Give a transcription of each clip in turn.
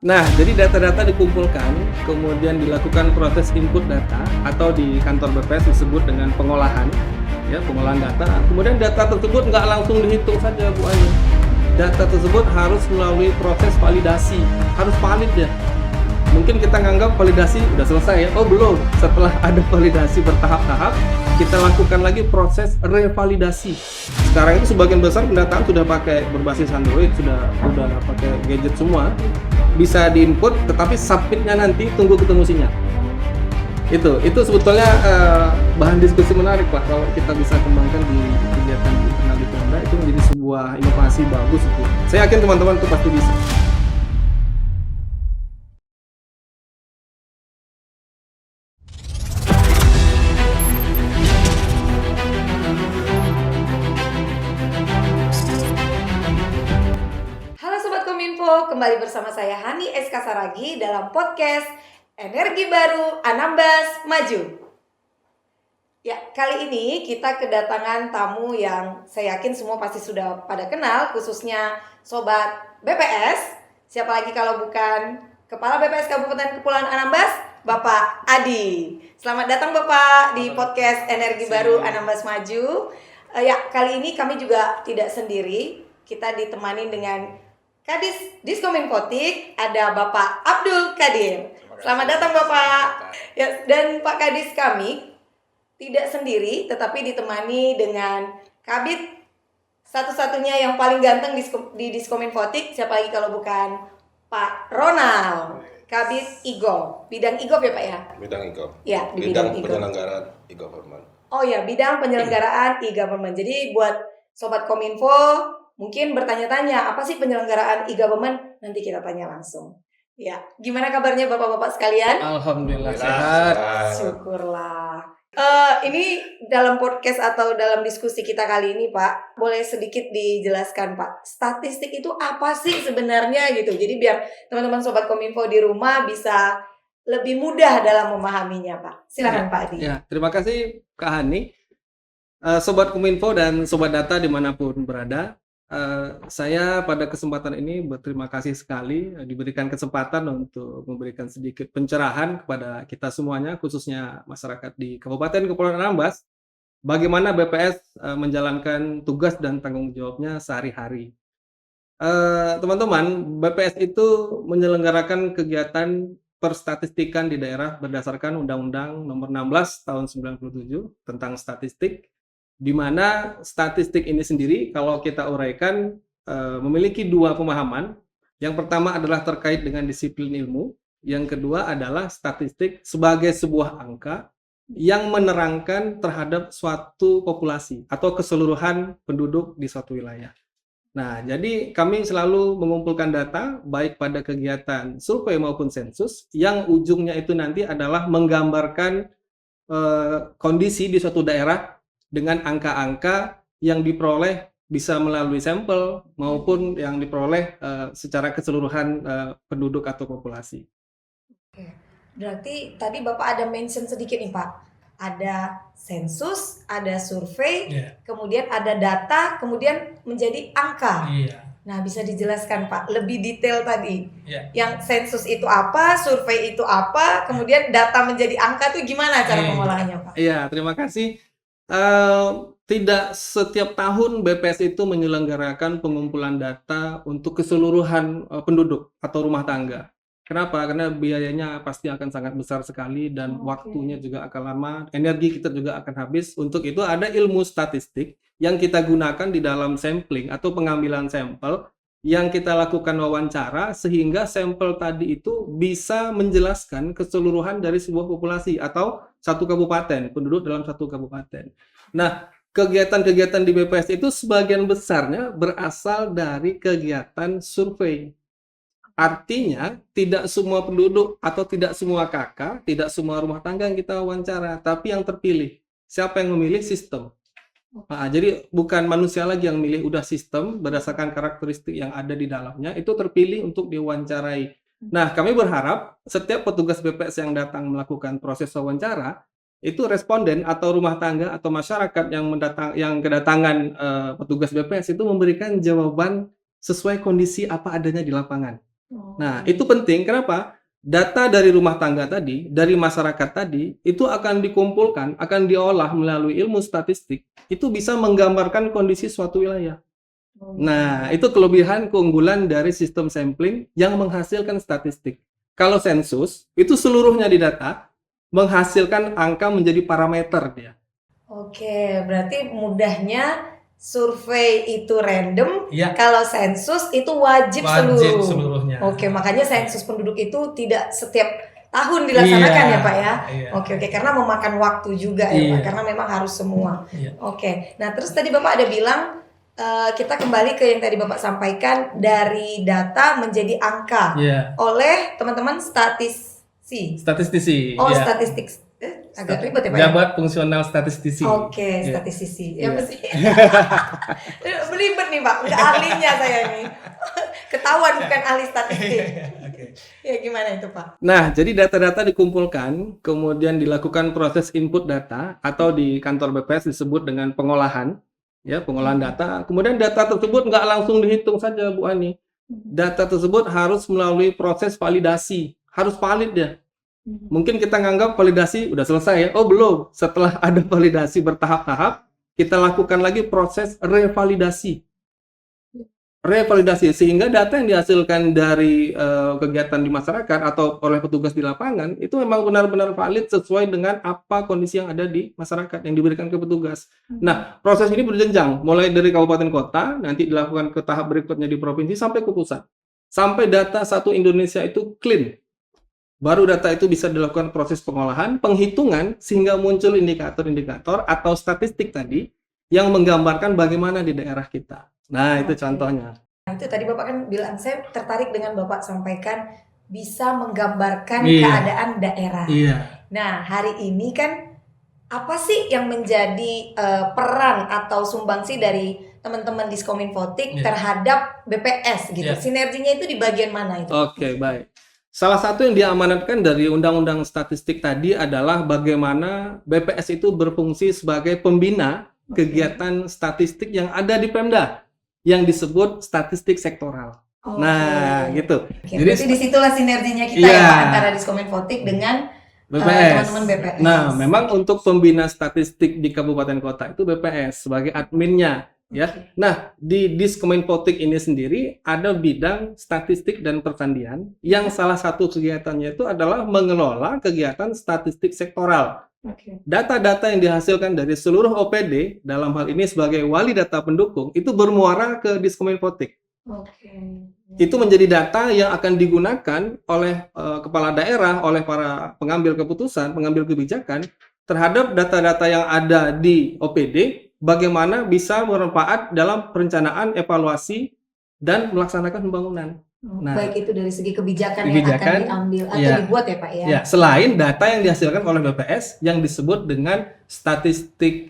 Nah, jadi data-data dikumpulkan, kemudian dilakukan proses input data atau di kantor BPS disebut dengan pengolahan, ya pengolahan data. Kemudian data tersebut nggak langsung dihitung saja Bu Ayu. Data tersebut harus melalui proses validasi, harus valid ya. Mungkin kita nganggap validasi udah selesai ya. Oh belum, setelah ada validasi bertahap-tahap, kita lakukan lagi proses revalidasi. Sekarang itu sebagian besar pendataan sudah pakai berbasis Android, sudah pakai gadget semua. Bisa diinput, tetapi submitnya nanti tunggu ketemu sinyal. Itu sebetulnya bahan diskusi menarik Pak, kalau kita bisa kembangkan di kegiatan di internal di Pemda, itu menjadi sebuah inovasi bagus itu. Saya yakin teman-teman itu pasti bisa. Halo Sobat Kominfo, kembali bersama saya Hani SK Saragi dalam podcast Energi Baru Anambas Maju. Ya, kali ini kita kedatangan tamu yang saya yakin semua pasti sudah pada kenal, khususnya Sobat BPS. Siapa lagi kalau bukan Kepala BPS Kabupaten Kepulauan Anambas, Bapak Adi. Selamat datang Bapak di podcast Energi Baru Anambas Maju. Ya, kali ini kami juga tidak sendiri. Kita ditemani dengan Kadis Diskominfotik, ada Bapak Abdul Kadir. Selamat datang Bapak. Ya, dan Pak Kadis kami tidak sendiri, tetapi ditemani dengan Kabid satu-satunya yang paling ganteng di Diskominfotik. Siapa lagi kalau bukan Pak Ronald, Kabid Igov. Bidang Igov ya Pak ya? Bidang IGOV. Ya, di bidang Igov. Penyelenggaraan e-government. Oh ya, bidang penyelenggaraan e-government. Jadi buat Sobat Kominfo mungkin bertanya-tanya, apa sih penyelenggaraan e-government? Nanti kita tanya langsung. Ya, gimana kabarnya Bapak-bapak sekalian? Alhamdulillah sehat. Syukurlah. Ini dalam podcast atau dalam diskusi kita kali ini Pak, boleh sedikit dijelaskan Pak, statistik itu apa sih sebenarnya gitu. Jadi biar teman-teman Sobat Kominfo di rumah bisa lebih mudah dalam memahaminya Pak. Silakan Pak Adi. Ya, terima kasih Kak Hani. Sobat Kominfo dan Sobat Data dimanapun berada. Saya pada kesempatan ini berterima kasih sekali diberikan kesempatan untuk memberikan sedikit pencerahan kepada kita semuanya, khususnya masyarakat di Kabupaten Kepulauan Anambas, bagaimana BPS menjalankan tugas dan tanggung jawabnya sehari-hari. Teman-teman, BPS itu menyelenggarakan kegiatan perstatistikan di daerah berdasarkan Undang-Undang Nomor 16 Tahun 97 tentang statistik, di mana statistik ini sendiri kalau kita uraikan memiliki dua pemahaman. Yang pertama adalah terkait dengan disiplin ilmu, yang kedua adalah statistik sebagai sebuah angka yang menerangkan terhadap suatu populasi atau keseluruhan penduduk di suatu wilayah. Nah, jadi kami selalu mengumpulkan data baik pada kegiatan survei maupun sensus yang ujungnya itu nanti adalah menggambarkan kondisi di suatu daerah dengan angka-angka yang diperoleh bisa melalui sampel maupun yang diperoleh secara keseluruhan penduduk atau populasi. Oke. Berarti tadi Bapak ada mention sedikit nih Pak. Ada sensus, ada survei, kemudian ada data, kemudian menjadi angka. Nah, bisa dijelaskan Pak lebih detail tadi. Yang sensus itu apa, survei itu apa, kemudian data menjadi angka itu gimana cara pengolahannya Pak? Iya, terima kasih. Tidak setiap tahun BPS itu menyelenggarakan pengumpulan data untuk keseluruhan penduduk atau rumah tangga. Kenapa? Karena biayanya pasti akan sangat besar sekali dan waktunya juga akan lama, energi kita juga akan habis. Untuk itu ada ilmu statistik yang kita gunakan di dalam sampling atau pengambilan sampel yang kita lakukan wawancara sehingga sampel tadi itu bisa menjelaskan keseluruhan dari sebuah populasi atau satu kabupaten, penduduk dalam satu kabupaten. Nah, kegiatan-kegiatan di BPS itu sebagian besarnya berasal dari kegiatan survei. Artinya, tidak semua penduduk atau tidak semua kakak, tidak semua rumah tangga yang kita wawancara, tapi yang terpilih. Siapa yang memilih? Sistem. Nah, jadi bukan manusia lagi yang milih, udah sistem berdasarkan karakteristik yang ada di dalamnya, itu terpilih untuk diwawancarai. Nah, kami berharap setiap petugas BPS yang datang melakukan proses wawancara, itu responden atau rumah tangga atau masyarakat yang kedatangan petugas BPS itu memberikan jawaban sesuai kondisi apa adanya di lapangan. Nah, itu penting. Kenapa? Data dari rumah tangga tadi, dari masyarakat tadi, itu akan dikumpulkan, akan diolah melalui ilmu statistik, itu bisa menggambarkan kondisi suatu wilayah. Nah, itu kelebihan keunggulan dari sistem sampling yang menghasilkan statistik. Kalau sensus, itu seluruhnya di data, menghasilkan angka menjadi parameter dia. Oke, berarti mudahnya survei itu random, Iya. kalau sensus itu wajib Wajib seluruh. seluruhnya. Oke, makanya sensus penduduk itu tidak setiap tahun dilaksanakan Iya, ya Pak ya. iya. Oke, karena memakan waktu juga ya Iya. Pak, karena memang harus semua. Iya. Oke, nah terus tadi Bapak ada bilang kita kembali ke yang tadi Bapak sampaikan dari data menjadi angka Iya. oleh teman-teman statistisi. Statistisi. Oh, iya. statistik. Agak ribet ya Pak ya? Jabat fungsional statistisi. Oke, Iya. statistisi. Ya Iya. mesti. Belibet nih Pak, udah ahlinya saya nih. Ketahuan bukan ahli statistik. Ya gimana itu Pak? Nah, jadi data-data dikumpulkan, kemudian dilakukan proses input data atau di kantor BPS disebut dengan pengolahan, ya pengolahan data. Kemudian data tersebut nggak langsung dihitung saja, Bu Ani. Data tersebut harus melalui proses validasi, harus valid ya. Mungkin kita nganggap validasi udah selesai ya. Oh belum. Setelah ada validasi bertahap-tahap, kita lakukan lagi proses revalidasi. Revalidasi sehingga data yang dihasilkan dari kegiatan di masyarakat atau oleh petugas di lapangan itu memang benar-benar valid sesuai dengan apa kondisi yang ada di masyarakat yang diberikan ke petugas. Nah, proses ini berjenjang mulai dari kabupaten kota, nanti dilakukan ke tahap berikutnya di provinsi sampai ke pusat. Sampai data satu Indonesia itu clean. Baru data itu bisa dilakukan proses pengolahan, penghitungan, sehingga muncul indikator-indikator atau statistik tadi yang menggambarkan bagaimana di daerah kita. Nah, itu contohnya. Nah, itu tadi Bapak kan bilang, saya tertarik dengan Bapak sampaikan bisa menggambarkan Iya. keadaan daerah. Iya. Nah, hari ini kan apa sih yang menjadi peran atau sumbangsi dari teman-teman Diskominfotik Iya. terhadap BPS gitu? Iya. Sinerginya itu di bagian mana itu? Oke, baik. Salah satu yang diamanatkan dari Undang-Undang Statistik tadi adalah bagaimana BPS itu berfungsi sebagai pembina kegiatan statistik yang ada di Pemda, yang disebut statistik sektoral. Oke. Nah, gitu. Oke, Jadi berarti disitulah sinerginya kita Iya. ya Pak, antara Diskominfotik dengan BPS. teman-teman BPS. Nah, memang untuk pembina statistik di kabupaten kota itu BPS sebagai adminnya, ya. Nah, di Diskominfotik ini sendiri ada bidang statistik dan persandian yang salah satu kegiatannya itu adalah mengelola kegiatan statistik sektoral. Oke. Data-data yang dihasilkan dari seluruh OPD, dalam hal ini sebagai wali data pendukung, itu bermuara ke Diskominfotik. Oke. Itu menjadi data yang akan digunakan oleh kepala daerah, oleh para pengambil keputusan, pengambil kebijakan terhadap data-data yang ada di OPD, bagaimana bisa bermanfaat dalam perencanaan, evaluasi, dan melaksanakan pembangunan. Nah, Baik itu dari segi kebijakan yang kebijakan, akan diambil atau iya. dibuat ya Pak ya. Ya, selain data yang dihasilkan oleh BPS yang disebut dengan statistik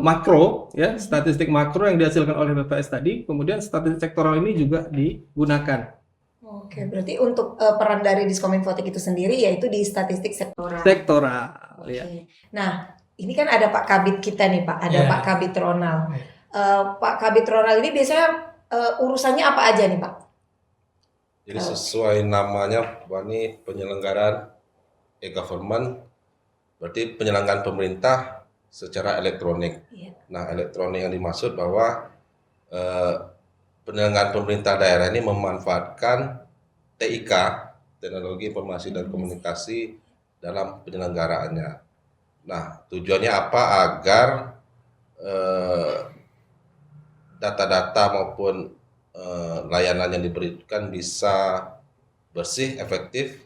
makro, ya, statistik makro yang dihasilkan oleh BPS tadi, kemudian statistik sektoral ini juga digunakan. Oke, berarti untuk peran dari Diskominfotik itu sendiri yaitu di statistik sektoral. Sektoral, Oke. ya. Nah, ini kan ada Pak Kabid kita nih Pak, ada Ya. Pak Kabid Ronald. Pak Kabid Ronald ini biasanya urusannya apa aja nih Pak? Jadi sesuai namanya, ini penyelenggaraan e-government, berarti penyelenggaraan pemerintah secara elektronik. Iya. Nah, elektronik yang dimaksud bahwa penyelenggaraan pemerintah daerah ini memanfaatkan TIK, teknologi informasi dan komunikasi dalam penyelenggaraannya. Nah, tujuannya apa? Agar data-data maupun layanan yang diberikan bisa bersih, efektif,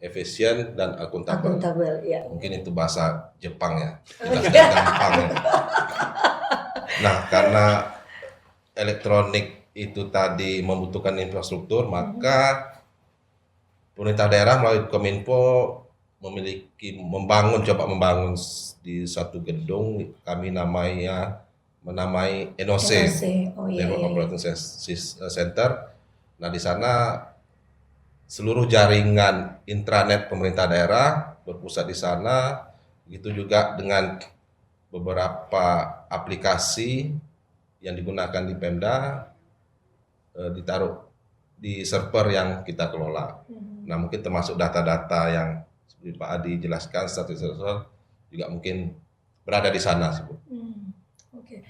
efisien, dan akuntabel. Akuntabel, ya. Mungkin itu bahasa Jepang ya, jelasnya gampang ya. Nah, karena elektronik itu tadi membutuhkan infrastruktur, maka pemerintah daerah melalui Kominfo coba membangun di satu gedung, kami menamai NOC, Oh iya. Network Operating Center. Nah, di sana seluruh jaringan intranet pemerintah daerah berpusat di sana. Begitu juga dengan beberapa aplikasi yang digunakan di Pemda ditaruh di server yang kita kelola. Nah, mungkin termasuk data-data yang seperti Pak Adi jelaskan, statistik server juga mungkin berada di sana. Oke.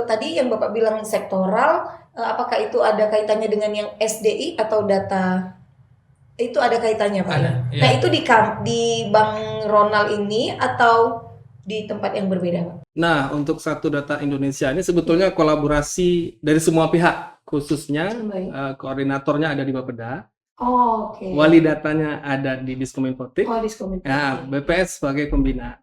Tadi yang Bapak bilang sektoral, apakah itu ada kaitannya dengan yang SDI atau data? Itu ada kaitannya, Pak? Ada, iya. Nah, itu di Bang Ronald ini atau di tempat yang berbeda, Pak? Nah, untuk Satu Data Indonesia ini sebetulnya kolaborasi dari semua pihak, khususnya Baik. koordinatornya ada di Bapeda, Oh, oke. wali datanya ada di Diskominfotik, Oh, diskominfotik. nah, BPS sebagai pembina.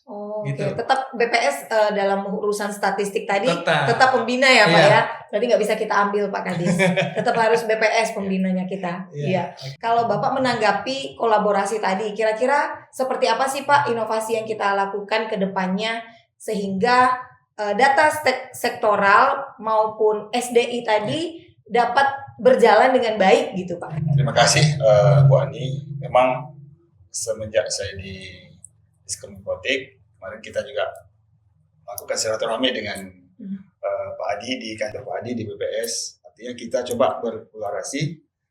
Oh, Gitu. oke. Tetap BPS dalam urusan statistik tadi Tetap. tetap pembina ya, Pak Iya. ya. Berarti nggak bisa kita ambil, Pak Kadis. Tetap harus BPS pembinanya kita. Iya. Kalau Bapak menanggapi kolaborasi tadi, kira-kira seperti apa sih Pak inovasi yang kita lakukan ke depannya sehingga data sektoral maupun SDI tadi dapat berjalan dengan baik gitu, Pak? Terima kasih Bu Ani. Memang semenjak saya di Diskominfotik, kemarin kita juga melakukan silaturahmi dengan Pak Adi di kantor Pak Adi di BPS. Artinya kita coba berkolaborasi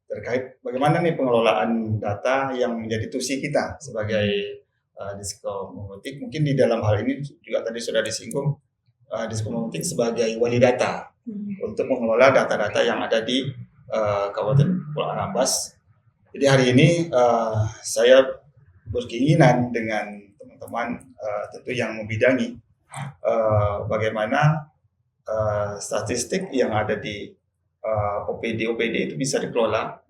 terkait bagaimana nih pengelolaan data yang menjadi tusi kita sebagai Diskominfotik. Mungkin di dalam hal ini juga tadi sudah disinggung Diskominfotik sebagai wali data untuk mengelola data-data yang ada di Kabupaten Kepulauan Anambas. Jadi hari ini saya berkeinginan dengan teman-teman tentu yang membidangi bagaimana statistik yang ada di OPD itu bisa dikelola.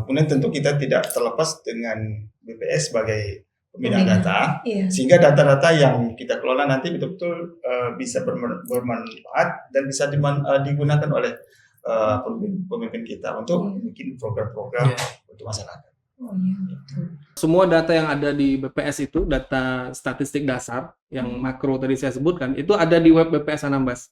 Kemudian tentu kita tidak terlepas dengan BPS sebagai pembina data, sehingga data-data yang kita kelola nanti betul-betul bisa bermanfaat dan bisa digunakan oleh pemimpin kita untuk bikin program-program untuk masyarakat. Semua data yang ada di BPS itu, data statistik dasar yang makro tadi saya sebutkan, itu ada di web BPS Anambas.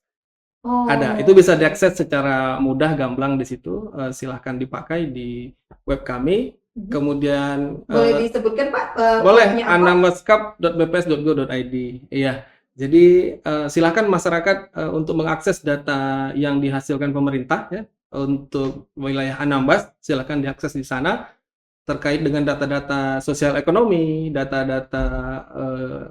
Ada, itu bisa diakses secara mudah, gamblang di situ. Silahkan dipakai di web kami. Kemudian boleh disebutkan Pak? Boleh, anambascup.bps.go.id. Iya. Jadi silahkan masyarakat untuk mengakses data yang dihasilkan pemerintah ya untuk wilayah Anambas, silahkan diakses di sana. Terkait dengan data-data sosial ekonomi, data-data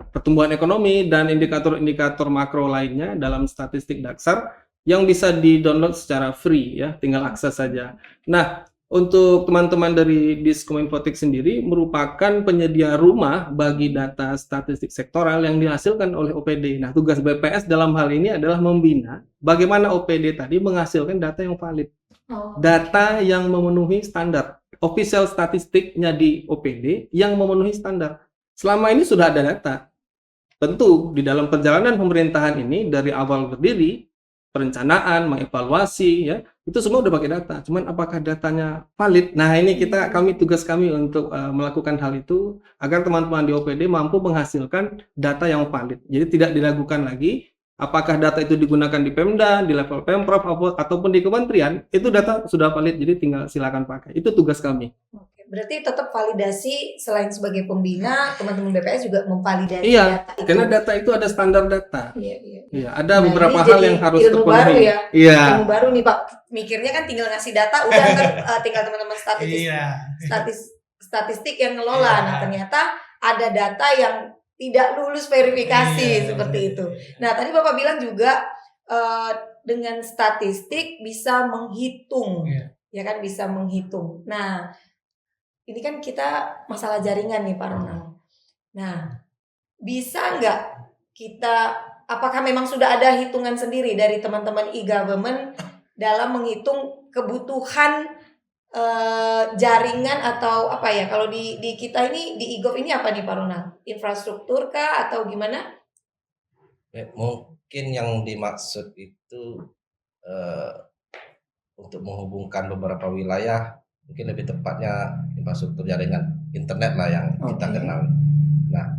pertumbuhan ekonomi, dan indikator-indikator makro lainnya dalam statistik dasar yang bisa di-download secara free ya, tinggal akses saja. Nah, untuk teman-teman dari Diskominfotik sendiri merupakan penyedia rumah bagi data statistik sektoral yang dihasilkan oleh OPD. Nah, tugas BPS dalam hal ini adalah membina bagaimana OPD tadi menghasilkan data yang valid. Data yang memenuhi standar. Official statistiknya di OPD yang memenuhi standar. Selama ini sudah ada data. Tentu di dalam perjalanan pemerintahan ini dari awal berdiri, perencanaan, mengevaluasi ya, itu semua udah pakai data. Cuman apakah datanya valid? Nah, ini tugas kami untuk melakukan hal itu agar teman-teman di OPD mampu menghasilkan data yang valid. Jadi tidak diragukan lagi apakah data itu digunakan di Pemda, di level Pemprov, ataupun di kementerian, itu data sudah valid, jadi tinggal silakan pakai. Itu tugas kami. Oke, berarti tetap validasi selain sebagai pembina, teman-teman BPS juga memvalidasi Iya, data itu. karena data itu ada standar data. Iya. Iya, ada Nah, beberapa ini hal jadi yang harus ilmu terpenuhi. baru ya. Iya. Ilmu baru nih Pak. Mikirnya kan tinggal ngasih data, udah kan tinggal teman-teman statistik yang ngelola. Nah, ternyata ada data yang tidak lulus verifikasi seperti itu. Nah, tadi Bapak bilang juga dengan statistik bisa menghitung, ya kan, bisa menghitung. Nah, ini kan kita masalah jaringan nih Pak Ronald. Nah, bisa nggak kita, apakah memang sudah ada hitungan sendiri dari teman-teman e-government dalam menghitung kebutuhan jaringan atau apa ya, kalau di kita ini di e-gov ini apa nih Pak Ronald? Infrastruktur kah atau gimana? Mungkin yang dimaksud itu untuk menghubungkan beberapa wilayah, mungkin lebih tepatnya infrastruktur jaringan internet lah yang kita kenal. Nah,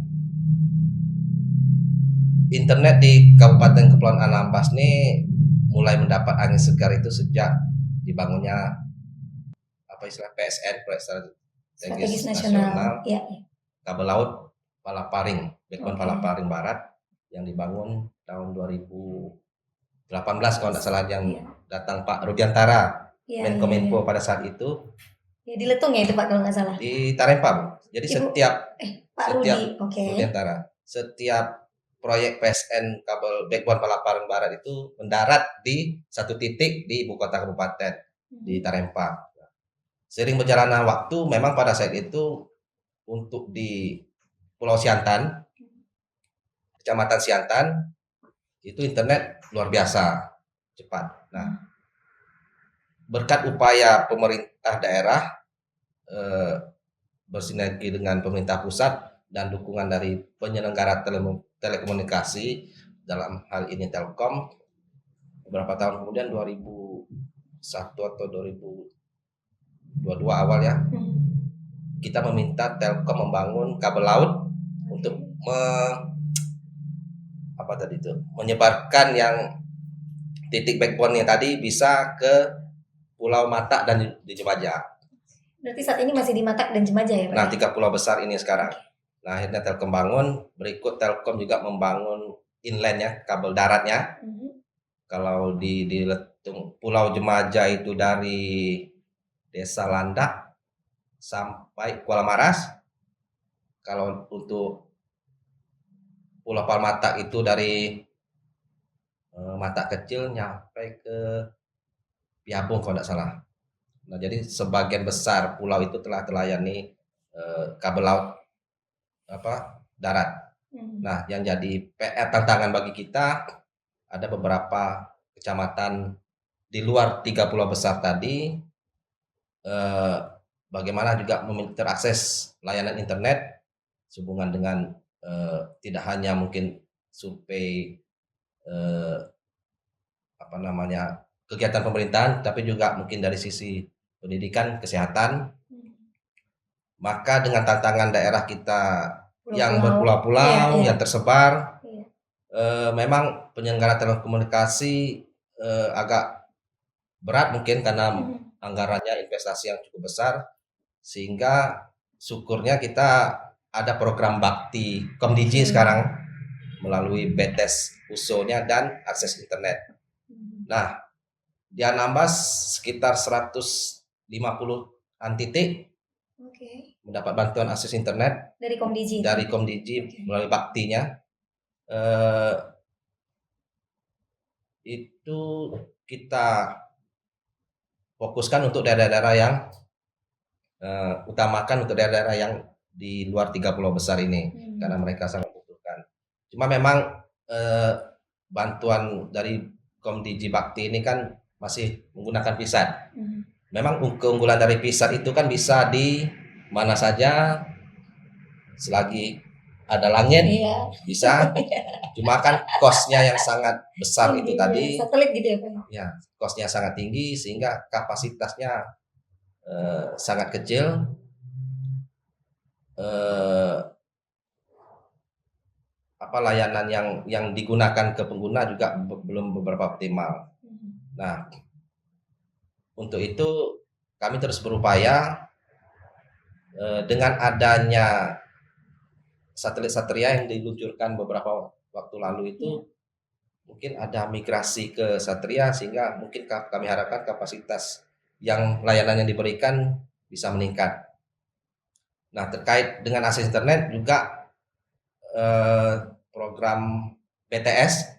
internet di Kabupaten Kepulauan Anambas ini mulai mendapat angin segar itu sejak dibangunnya PSN, proyek strategis nasional, kabel laut Palaparing, backbone Palaparing Barat yang dibangun tahun 2018 kalau tidak salah, yang datang Pak Rudiantara, Iya, Menkominfo pada saat itu Ya, di Letung ya itu Pak kalau nggak salah. di Tarempa, Bu. Jadi Ibu- setiap Pak setiap Rudi, oke. Rudiantara, setiap proyek PSN kabel backbone Palaparan Barat itu mendarat di satu titik di ibu kota kabupaten di Tarempa. Sering berjalannya waktu, memang pada saat itu untuk di Pulau Siantan, Kecamatan Siantan, itu internet luar biasa cepat. Nah, berkat upaya pemerintah daerah bersinergi dengan pemerintah pusat dan dukungan dari penyelenggara telekomunikasi, dalam hal ini Telkom, beberapa tahun kemudian 2001 atau 2022 awal ya, kita meminta Telkom membangun kabel laut untuk menyebarkan yang titik backbone yang tadi bisa ke Pulau Matak dan di Jemaja. Berarti saat ini masih di Matak dan Jemaja ya Pak? Nah, 3 pulau besar ini sekarang. Nah, akhirnya Telkom bangun, berikut Telkom juga membangun inlandnya, kabel daratnya. Kalau di Letung, Pulau Jemaja itu dari Desa Landak sampai Kuala Maras. Kalau untuk Pulau Palmatak itu dari Matak kecil nyampe ke Piabung kalau tidak salah. Nah, jadi sebagian besar pulau itu telah terlayani kabel laut darat. Nah, yang jadi PR tantangan bagi kita, ada beberapa kecamatan di luar 3 pulau besar tadi, bagaimana juga terakses layanan internet sehubungan dengan tidak hanya mungkin survei kegiatan pemerintahan, tapi juga mungkin dari sisi pendidikan, kesehatan. Maka dengan tantangan daerah kita yang berpulau-pulau, yang tersebar, memang penyelenggara telekomunikasi agak berat mungkin karena anggarannya investasi yang cukup besar, sehingga syukurnya kita ada program bakti Komdiji sekarang melalui BTS USO-nya dan akses internet. Nah, di Anambas sekitar 150-an titik mendapat bantuan akses internet dari Komdiji. Melalui baktinya. Itu kita fokuskan untuk daerah-daerah yang utamakan untuk daerah-daerah yang di luar 3 pulau besar ini, karena mereka sangat membutuhkan. Cuma memang bantuan dari Komdiji Bakti ini kan masih menggunakan PISAT. Memang keunggulan dari PISAT itu kan bisa di mana saja selagi ada langit, bisa. Cuma kan cost-nya yang sangat besar itu tadi. Satelit gitu ya Pak? Ya, cost-nya sangat tinggi sehingga kapasitasnya sangat kecil. Layanan yang digunakan ke pengguna juga belum beberapa optimal. Nah, untuk itu kami terus berupaya dengan adanya satelit Satria yang diluncurkan beberapa waktu lalu itu, mungkin ada migrasi ke Satria sehingga mungkin kami harapkan kapasitas yang layanan yang diberikan bisa meningkat. Nah, terkait dengan akses internet juga program BTS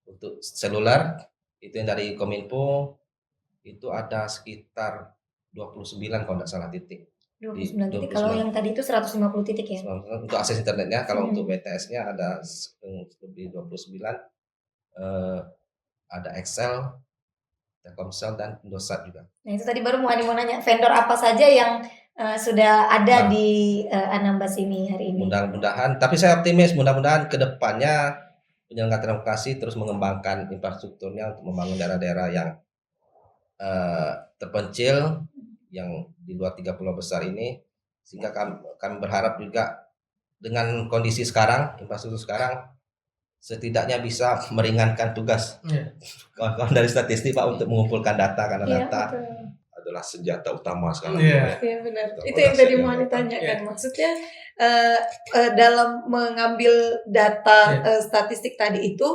untuk seluler itu yang dari Kominfo itu ada sekitar 29 kalau tidak salah titik. 29 titik. Kalau yang tadi itu 150 titik ya? Untuk akses internetnya, kalau untuk BTS-nya ada lebih 29. Ada Excel, Telkomsel dan Indosat juga. Nah, itu tadi baru mau nanya vendor apa saja yang sudah ada di Anambas ini hari ini. Mudah-mudahan, tapi saya optimis mudah-mudahan ke depannya penyelenggara telekomunikasi terus mengembangkan infrastrukturnya untuk membangun daerah-daerah yang terpencil yang di luar 3 pulau besar ini, sehingga kami berharap juga dengan kondisi sekarang, infrastruktur sekarang, setidaknya bisa meringankan tugas kawan-kawan dari statistik Pak untuk mengumpulkan data, karena data adalah senjata utama sekarang. Iya benar. Itu yang tadi mau ditanyakan. Maksudnya dalam mengambil data statistik tadi itu,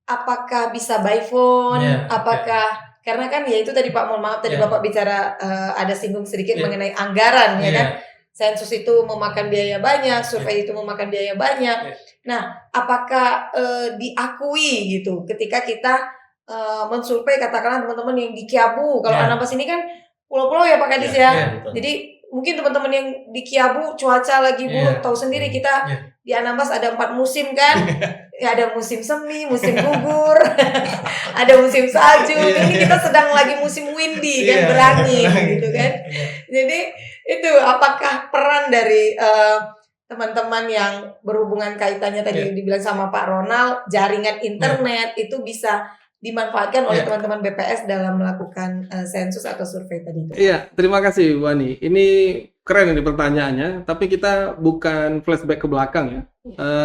apakah bisa by phone, apakah karena kan ya itu tadi Pak, mohon maaf tadi Iya. Bapak bicara ada singgung sedikit Iya. mengenai anggaran ya Iya. kan. Sensus itu memakan biaya banyak, survei itu memakan biaya banyak. Iya. Nah, apakah diakui gitu ketika kita mensurvei katakanlah teman-teman yang di Kiabu, kalau Iya. Anambas ini kan pulau-pulau ya Pak Kadis ya. Iya, betul. Jadi mungkin teman-teman yang di Kiabu cuaca lagi buruk, Iya. tahu sendiri kita Iya. di Anambas ada 4 musim kan. Ya, ada musim semi, musim gugur, ada musim salju. Iya. Ini kita sedang lagi musim windy kan, Iya. berangin gitu kan. Iya. Jadi itu apakah peran dari teman-teman yang berhubungan kaitannya tadi dibilang sama Pak Ronald, jaringan internet itu bisa dimanfaatkan oleh Iya. teman-teman BPS dalam melakukan sensus atau survei tadi itu? Iya, terima kasih Bu Ani. Ini keren ini pertanyaannya, tapi kita bukan flashback ke belakang ya.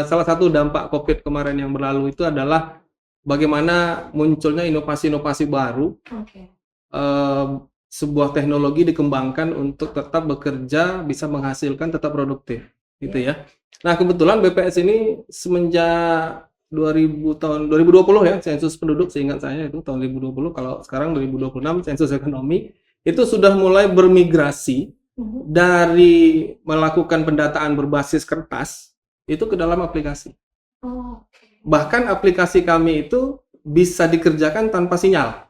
Salah satu dampak COVID kemarin yang berlalu itu adalah bagaimana munculnya inovasi-inovasi baru, Oke. sebuah teknologi dikembangkan untuk tetap bekerja, bisa menghasilkan, tetap produktif, gitu ya. Nah, kebetulan BPS ini semenjak 2020 ya, sensus penduduk seingat saya itu tahun 2020, kalau sekarang 2026 sensus ekonomi, itu sudah mulai bermigrasi dari melakukan pendataan berbasis kertas itu ke dalam aplikasi. Bahkan aplikasi kami itu bisa dikerjakan tanpa sinyal.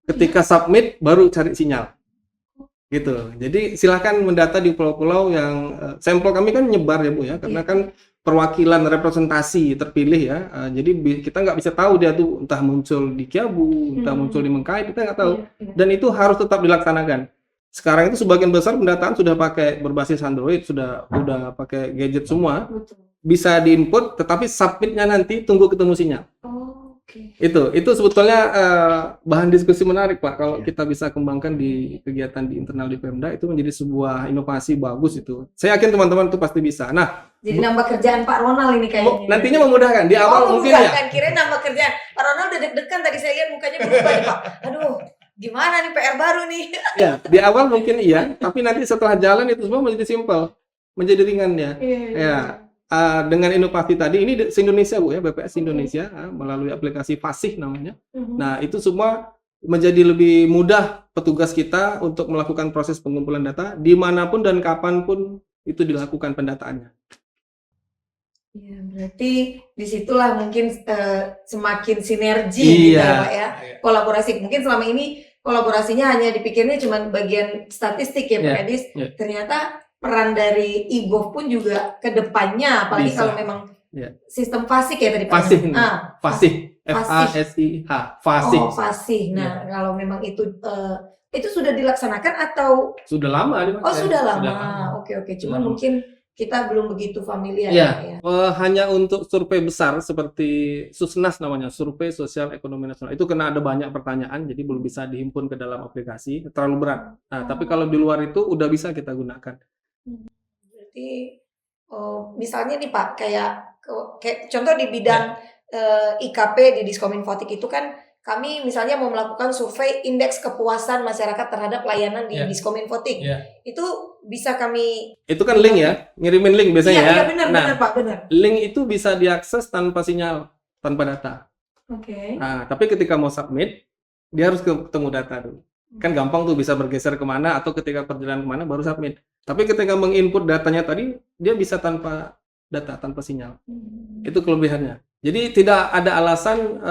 Ketika submit baru cari sinyal. Gitu. Jadi silakan mendata di pulau-pulau yang sampel kami kan nyebar ya Bu ya, karena kan perwakilan representasi terpilih ya. Jadi kita nggak bisa tahu dia tuh entah muncul di Kiabu, entah muncul di Mengkai, kita nggak tahu. Dan itu harus tetap dilaksanakan. Sekarang itu sebagian besar pendataan sudah pakai berbasis Android, sudah pakai gadget semua. Bisa diinput, tetapi submitnya nanti tunggu ketemu sinyal. Itu sebetulnya bahan diskusi menarik Pak. Kalau kita bisa kembangkan di kegiatan di internal di Pemda, itu menjadi sebuah inovasi bagus itu. Saya yakin teman-teman itu pasti bisa. Nah, Jadi nambah kerjaan Pak Ronald ini kayaknya. nantinya memudahkan di awal mungkin ya. Kan kirain nambah kerjaan. Pak Ronald udah deg-degan tadi saya lihat mukanya berubah nih Pak. Aduh, gimana nih PR baru nih? Ya, di awal mungkin iya, tapi nanti setelah jalan itu semua menjadi simpel, menjadi ringan ya. Ya. Dengan inovasi tadi ini se-Indonesia Bu ya, BPS Indonesia melalui aplikasi Fasih namanya. Nah, itu semua menjadi lebih mudah petugas kita untuk melakukan proses pengumpulan data dimanapun dan kapanpun itu dilakukan pendataannya. Ya, berarti disitulah mungkin semakin sinergi gitu ya Pak ya. Kolaborasi. Mungkin selama ini kolaborasinya hanya dipikirnya cuma bagian statistik ya Pak Kadis. Ternyata peran dari IGOV pun juga ke depannya, apalagi Bisa. kalau memang sistem Fasih ya tadi Pak. Fasih. Fasih. Fasih. FASIH. Fasih. Oh, Fasih. Nah, kalau memang itu sudah dilaksanakan atau Sudah lama dipakai. Oh, sudah lama. lama. Oke. Cuman mungkin kita belum begitu familiar ya. Hanya untuk survei besar seperti Susnas namanya, Survei Sosial Ekonomi Nasional. Itu karena ada banyak pertanyaan, jadi belum bisa dihimpun ke dalam aplikasi, terlalu berat. Nah, tapi kalau di luar itu udah bisa kita gunakan. Berarti misalnya nih Pak, kayak contoh di bidang IKP di Diskominfotik itu kan kami misalnya mau melakukan survei indeks kepuasan masyarakat terhadap layanan di Diskominfotik. Itu bisa kami itu kan link ya, ngirimin link biasanya ya. Iya benar Pak, benar. Link itu bisa diakses tanpa sinyal, tanpa data. Oke. Nah, tapi ketika mau submit, dia harus ketemu data dulu. Kan gampang tuh bisa bergeser kemana atau ketika perjalanan kemana baru submit. Tapi ketika menginput datanya tadi, dia bisa tanpa data, tanpa sinyal. Itu kelebihannya. Jadi tidak ada alasan,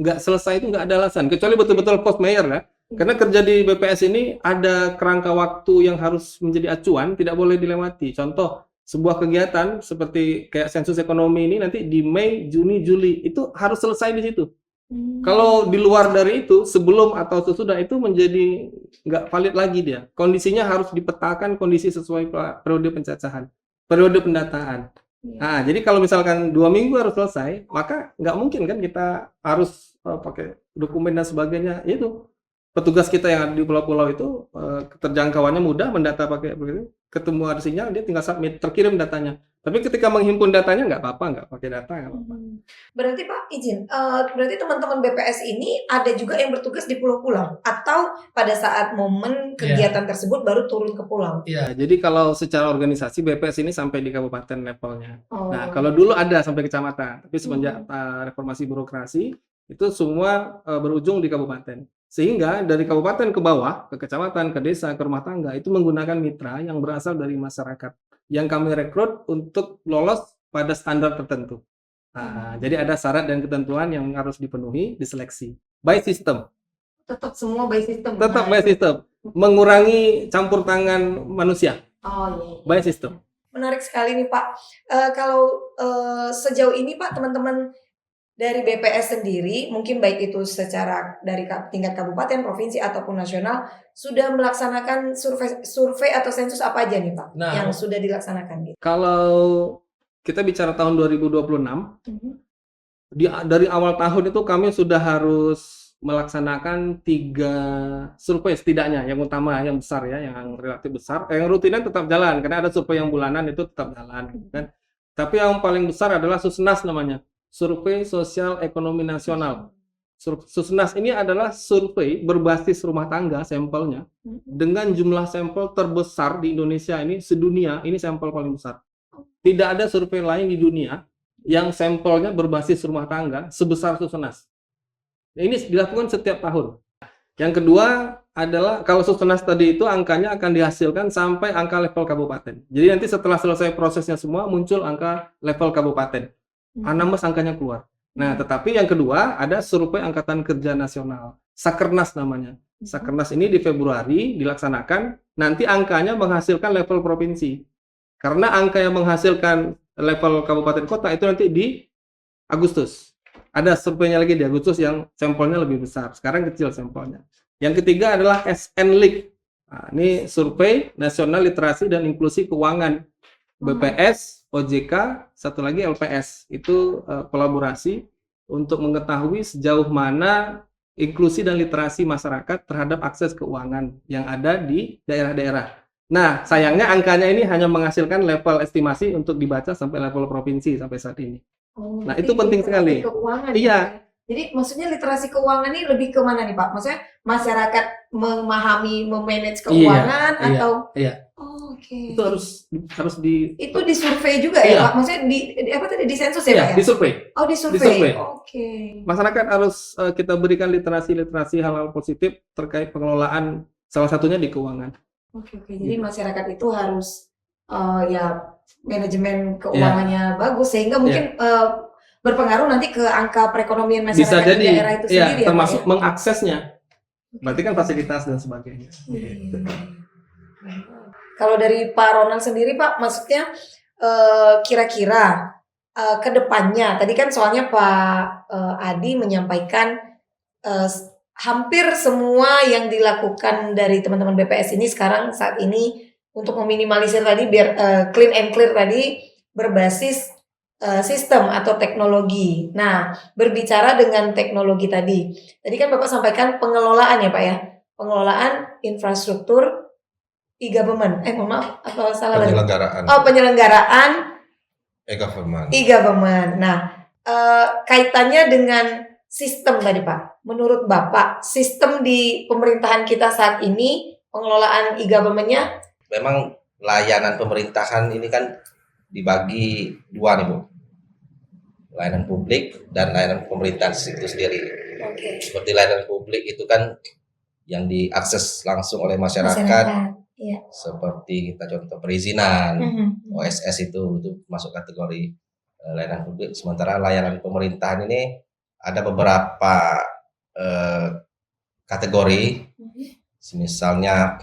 nggak selesai itu nggak ada alasan. Kecuali betul-betul post mayor ya. Karena kerja di BPS ini ada kerangka waktu yang harus menjadi acuan, tidak boleh dilewati. Contoh, sebuah kegiatan seperti kayak sensus ekonomi ini nanti di Mei, Juni, Juli, itu harus selesai di situ. Kalau di luar dari itu, sebelum atau sesudah itu menjadi nggak valid lagi dia. Kondisinya harus dipetakan kondisi sesuai periode pencacahan, periode pendataan. Nah, jadi kalau misalkan 2 minggu harus selesai, maka nggak mungkin kan kita harus pakai dokumen dan sebagainya. Itu petugas kita yang ada di pulau-pulau itu keterjangkauannya mudah, mendata pakai begitu, ketemu ada sinyal, dia tinggal submit, terkirim datanya. Tapi ketika menghimpun datanya nggak apa-apa, nggak pakai data nggak apa-apa. Berarti Pak izin, berarti teman-teman BPS ini ada juga yang bertugas di pulau-pulau atau pada saat momen kegiatan tersebut baru turun ke pulau? Iya, jadi kalau secara organisasi BPS ini sampai di kabupaten levelnya. Nah, kalau dulu ada sampai kecamatan, tapi semenjak reformasi birokrasi itu semua berujung di kabupaten. Sehingga dari kabupaten ke bawah, ke kecamatan, ke desa, ke rumah tangga itu menggunakan mitra yang berasal dari masyarakat yang kami rekrut untuk lolos pada standar tertentu. Nah, jadi ada syarat dan ketentuan yang harus dipenuhi, diseleksi. By system, Tetap semua by system. tetap by system, mengurangi campur tangan manusia, Oh iya. by system. Menarik sekali nih Pak. Kalau sejauh ini Pak, teman-teman dari BPS sendiri, mungkin baik itu secara dari tingkat kabupaten, provinsi ataupun nasional, sudah melaksanakan survei atau sensus apa aja nih Pak Nah. yang sudah dilaksanakan gitu? Kalau kita bicara tahun 2026, dari awal tahun itu kami sudah harus melaksanakan 3 survei setidaknya, yang utama, yang besar ya, yang relatif besar. Yang rutinnya tetap jalan, karena ada survei yang bulanan itu tetap jalan, gitu kan. Tapi yang paling besar adalah Susnas namanya, Survei Sosial Ekonomi Nasional. Susnas ini adalah survei berbasis rumah tangga sampelnya, dengan jumlah sampel terbesar di Indonesia ini, sedunia, ini sampel paling besar. Tidak ada survei lain di dunia yang sampelnya berbasis rumah tangga sebesar Susnas. Ini dilakukan setiap tahun. Yang kedua adalah kalau Susnas tadi itu angkanya akan dihasilkan sampai angka level kabupaten. Jadi nanti setelah selesai prosesnya semua muncul angka level kabupaten. Anambas angkanya keluar. Nah, tetapi yang kedua ada survei Angkatan Kerja Nasional, Sakernas namanya. Sakernas ini di Februari dilaksanakan, nanti angkanya menghasilkan level provinsi. Karena angka yang menghasilkan level kabupaten kota itu nanti di Agustus. Ada surveinya lagi di Agustus yang sampelnya lebih besar. Sekarang kecil sampelnya. Yang ketiga adalah SNLIK. Nah, ini survei Nasional Literasi dan Inklusi Keuangan. BPS, OJK, satu lagi LPS. Itu kolaborasi untuk mengetahui sejauh mana inklusi dan literasi masyarakat terhadap akses keuangan yang ada di daerah-daerah. Nah, sayangnya angkanya ini hanya menghasilkan level estimasi untuk dibaca sampai level provinsi sampai saat ini. Oh, Nah, itu penting sekali. Keuangan. Iya. Ya? Jadi maksudnya literasi keuangan ini lebih ke mana nih Pak? Maksudnya masyarakat memahami, memanage keuangan Iya, atau? iya. Oh, oke. Itu harus di Itu disurvei juga Iya. ya Pak? Maksudnya di apa tadi, di sensus ya iya, Pak ya? disurvei. Oh, disurvei. Disurvei. Oke. Masyarakat harus kita berikan literasi hal-hal positif terkait pengelolaan, salah satunya di keuangan. Oke. Jadi masyarakat itu harus ya manajemen keuangannya bagus sehingga mungkin berpengaruh nanti ke angka perekonomian masyarakat Bisa jadi, di daerah itu ya, sendiri ya, termasuk Pak, ya? mengaksesnya. Berarti kan fasilitas dan sebagainya. Kalau dari Pak Ronald sendiri Pak, maksudnya kira-kira ke depannya, tadi kan soalnya Pak Adi menyampaikan hampir semua yang dilakukan dari teman-teman BPS ini sekarang saat ini untuk meminimalisir tadi biar clean and clear tadi berbasis sistem atau teknologi. Nah, berbicara dengan teknologi tadi kan Bapak sampaikan pengelolaan ya Pak ya, pengelolaan infrastruktur e-government. Mohon maaf, apa salah tadi? Penyelenggaraan Penyelenggaraan e-government. e-government. Nah, kaitannya dengan sistem tadi Pak. Menurut Bapak, sistem di pemerintahan kita saat ini pengelolaan e-government-nya? Memang layanan pemerintahan ini kan dibagi dua nih Bu, layanan publik dan layanan pemerintahan itu sendiri. Oke. Seperti layanan publik itu kan yang diakses langsung oleh masyarakat. Iya. Seperti kita contoh perizinan, OSS itu masuk kategori layanan publik. Sementara layanan pemerintahan ini ada beberapa kategori, misalnya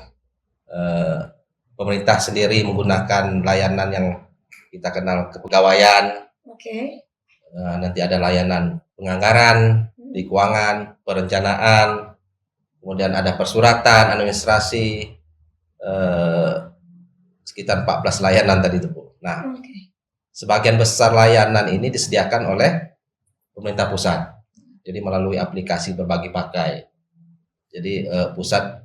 pemerintah sendiri menggunakan layanan yang kita kenal kepegawaian. Oke. Nanti ada layanan penganggaran, di keuangan, perencanaan, kemudian ada persuratan, administrasi, sekitar 14 layanan tadi itu Bu. Nah, sebagian besar layanan ini disediakan oleh pemerintah pusat. Jadi melalui aplikasi berbagi pakai. Jadi pusat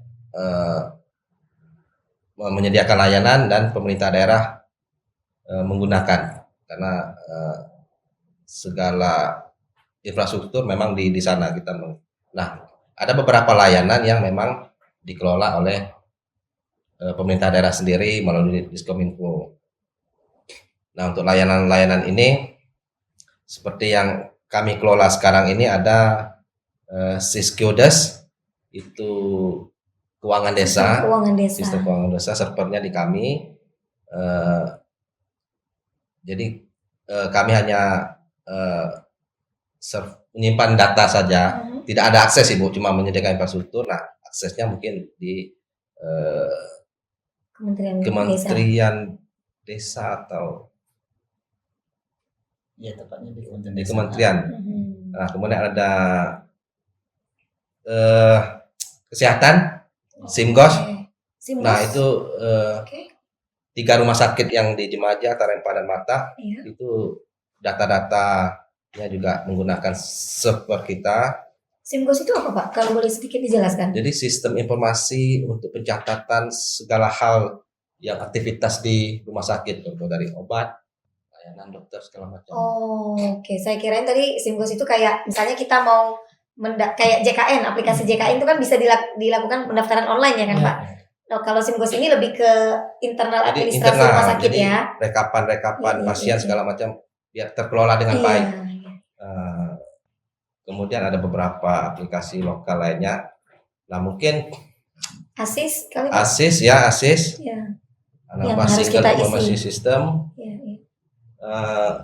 menyediakan layanan dan pemerintah daerah menggunakan, karena segala infrastruktur memang di sana kita. Nah, ada beberapa layanan yang memang dikelola oleh pemerintah daerah sendiri melalui Diskominfo. Nah, untuk layanan-layanan ini seperti yang kami kelola sekarang ini ada Siskiodes itu keuangan desa, Keuangan desa. sistem keuangan desa, servernya di kami. Jadi kami hanya menyimpan data saja, tidak ada akses Ibu, cuma menyediakan infrastruktur. Nah, aksesnya mungkin di Kementerian Desa. Kementerian Desa atau Ya, tepatnya di Kementerian di Desa. kementerian. Nah, kemudian ada kesehatan, Simgos. Oke. Simgos. Nah, itu Oke. 3 rumah sakit yang di Jemaja, Tarempa, dan Mata, Iya. itu data-datanya juga menggunakan server kita. Simgos itu apa Pak? Kalau boleh sedikit dijelaskan. Jadi sistem informasi untuk pencatatan segala hal yang aktivitas di rumah sakit, contoh dari obat, layanan dokter, segala macam. Oh, oke. Saya kirain tadi Simgos itu kayak misalnya kita mau kayak JKN, aplikasi JKN itu kan bisa dilakukan pendaftaran online ya kan Pak? Nah, kalau Simgos ini lebih ke internal Jadi administrasi internal, rumah sakit jadi ya. rekapan Iya, pasien iya. segala macam biar terkelola dengan Iya, baik. iya. Kemudian ada beberapa aplikasi lokal lainnya. Nah, mungkin ASIS kali Pak? ASIS ya, ASIS. Iya. Nah, Yang apa harus Single kita Information isi. System. Iya, iya.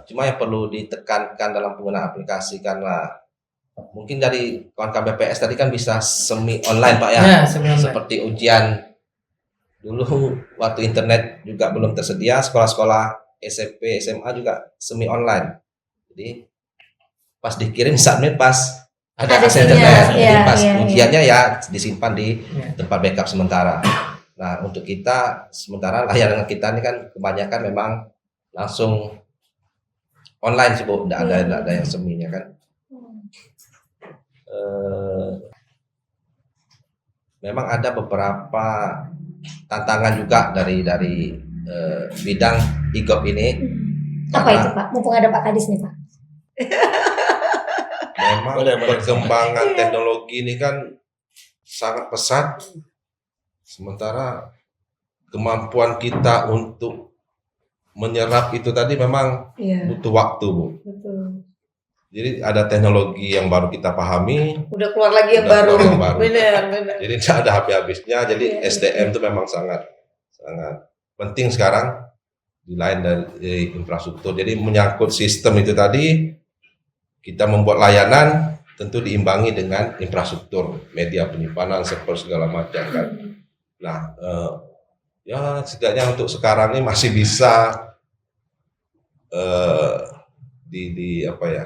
Cuma yang perlu ditekankan dalam penggunaan aplikasi, karena mungkin dari kawan-kawan BPS tadi kan bisa semi online Pak ya. Ya, sebenarnya. Seperti ujian dulu waktu internet juga belum tersedia, sekolah-sekolah SMP, SMA juga semi online. Jadi pas dikirim submit pas ada akses sinyal, internet. Jadi iya, pas iya, ujiannya ya disimpan di Iya. tempat backup sementara. Nah, untuk kita sementara layanan kita ini kan kebanyakan memang langsung online sih Bu, tidak ada yang seminya kan. Memang ada beberapa tantangan juga dari bidang IGOP ini. Apa Karena itu Pak? Mumpung ada Pak Kadis nih Pak. Memang Boleh. perkembangan teknologi ini kan sangat pesat, sementara kemampuan kita untuk menyerap itu tadi memang Iya, butuh waktu, Bu. betul. Jadi ada teknologi yang baru kita pahami, Udah keluar lagi yang Udah baru. keluar yang baru. Benar. jadi tidak ada habis-habisnya. Jadi Iya. SDM itu memang sangat penting sekarang di lain dari infrastruktur. Jadi menyangkut sistem itu tadi, kita membuat layanan tentu diimbangi dengan infrastruktur, media penyimpanan, server segala macam kan. Nah, ya setidaknya untuk sekarang ini masih bisa di apa ya,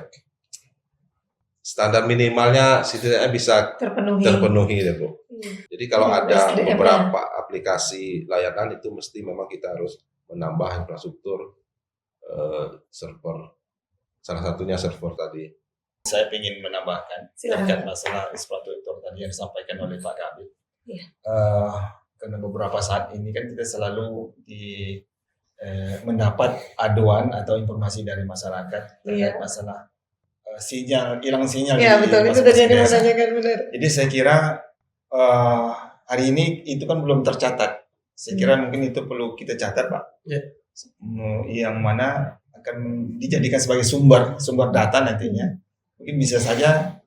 standar minimalnya setidaknya bisa terpenuhi deh Bu. Jadi kalau Iya, ada SDM-nya. beberapa aplikasi layanan itu mesti memang kita harus menambah infrastruktur server. Salah satunya server tadi. Saya ingin menambahkan Silakan. terkait masalah infrastruktur tadi yang disampaikan oleh Pak Kabit. Iya. Karena beberapa saat ini kan kita selalu mendapat aduan atau informasi dari masyarakat terkait Iya. masalah hilang sinyal. Iya, di betul. Itu masing-masing tadi yang desa. ditanyakan benar. Jadi saya kira hari ini itu kan belum tercatat. Saya kira mungkin itu perlu kita catat, Pak. Ya. Yang mana akan dijadikan sebagai sumber data nantinya. Mungkin bisa saja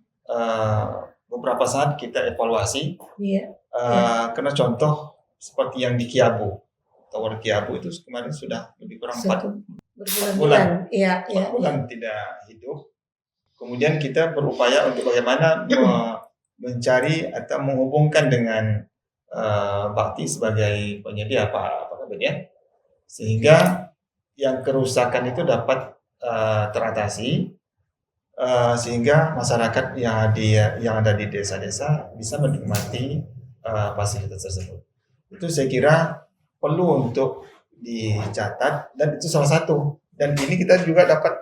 beberapa saat kita evaluasi. Iya. Karena contoh seperti yang di Kiabu, Tower Kiabu itu kemarin sudah lebih kurang 4 Berbulan-bulan. Iya, iya. bulan tidak hidup. Kemudian kita berupaya untuk bagaimana mencari atau menghubungkan dengan Bakti sebagai penyedia apa ya, sehingga yang kerusakan itu dapat teratasi, sehingga masyarakat yang ada di desa-desa bisa menikmati fasilitas tersebut. Itu saya kira perlu untuk dicatat dan itu salah satu. Dan ini kita juga dapat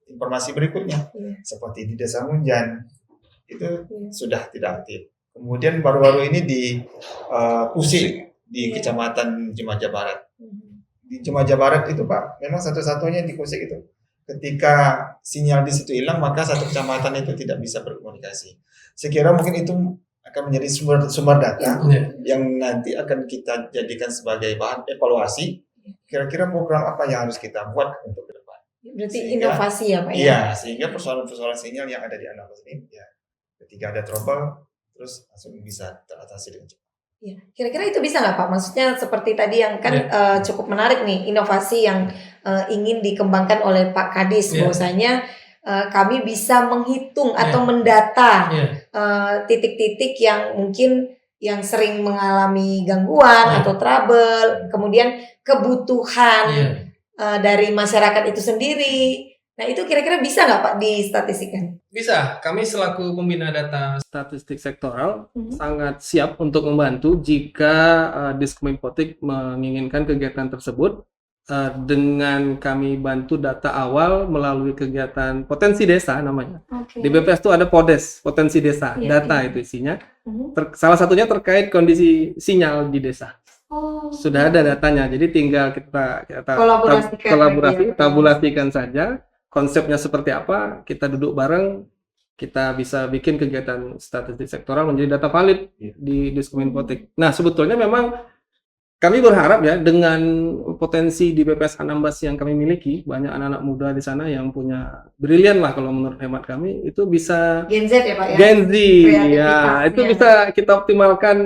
informasi berikutnya, seperti di Desa Munjan itu sudah tidak aktif. Kemudian baru-baru ini di Kusik di Kecamatan Jemaja Barat. Di Jemaja Barat itu Pak, memang satu-satunya di Kusik itu. Ketika sinyal di situ hilang, maka satu kecamatan itu tidak bisa berkomunikasi. Saya kira mungkin itu akan menjadi sumber data yang nanti akan kita jadikan sebagai bahan evaluasi. Kira-kira program apa yang harus kita buat untuk ke depan. Berarti Sehingga- inovasi ya Pak ya? Iya, sehingga persoalan-persoalan sinyal yang ada di anak ini, ya, ketika ada trouble, terus langsung bisa teratasi dengan cepat. Ya, kira-kira itu bisa nggak Pak? Maksudnya seperti tadi yang kan cukup menarik nih inovasi yang ingin dikembangkan oleh Pak Kadis, bahwasanya kami bisa menghitung atau mendata titik-titik yang mungkin yang sering mengalami gangguan atau trouble, kemudian kebutuhan dari masyarakat itu sendiri. Nah itu kira-kira bisa nggak Pak distatistikkan? Bisa, kami selaku pembina data statistik sektoral sangat siap untuk membantu jika Diskominfotik menginginkan kegiatan tersebut dengan kami bantu data awal melalui kegiatan potensi desa namanya. Di BPS itu ada PODES, potensi desa, data itu isinya. Salah satunya terkait kondisi sinyal di desa. Sudah ada datanya, jadi tinggal kita tabulasikan saja. Konsepnya seperti apa, kita duduk bareng, kita bisa bikin kegiatan statistik sektoral menjadi data valid di Diskominfotik. Nah, sebetulnya memang kami berharap ya dengan potensi di BPS Anambas yang kami miliki, banyak anak-anak muda di sana yang punya brilian lah kalau menurut hemat kami, itu bisa Gen Z ya Pak ya? Gen Z, ya itu Kreativitasnya. bisa kita optimalkan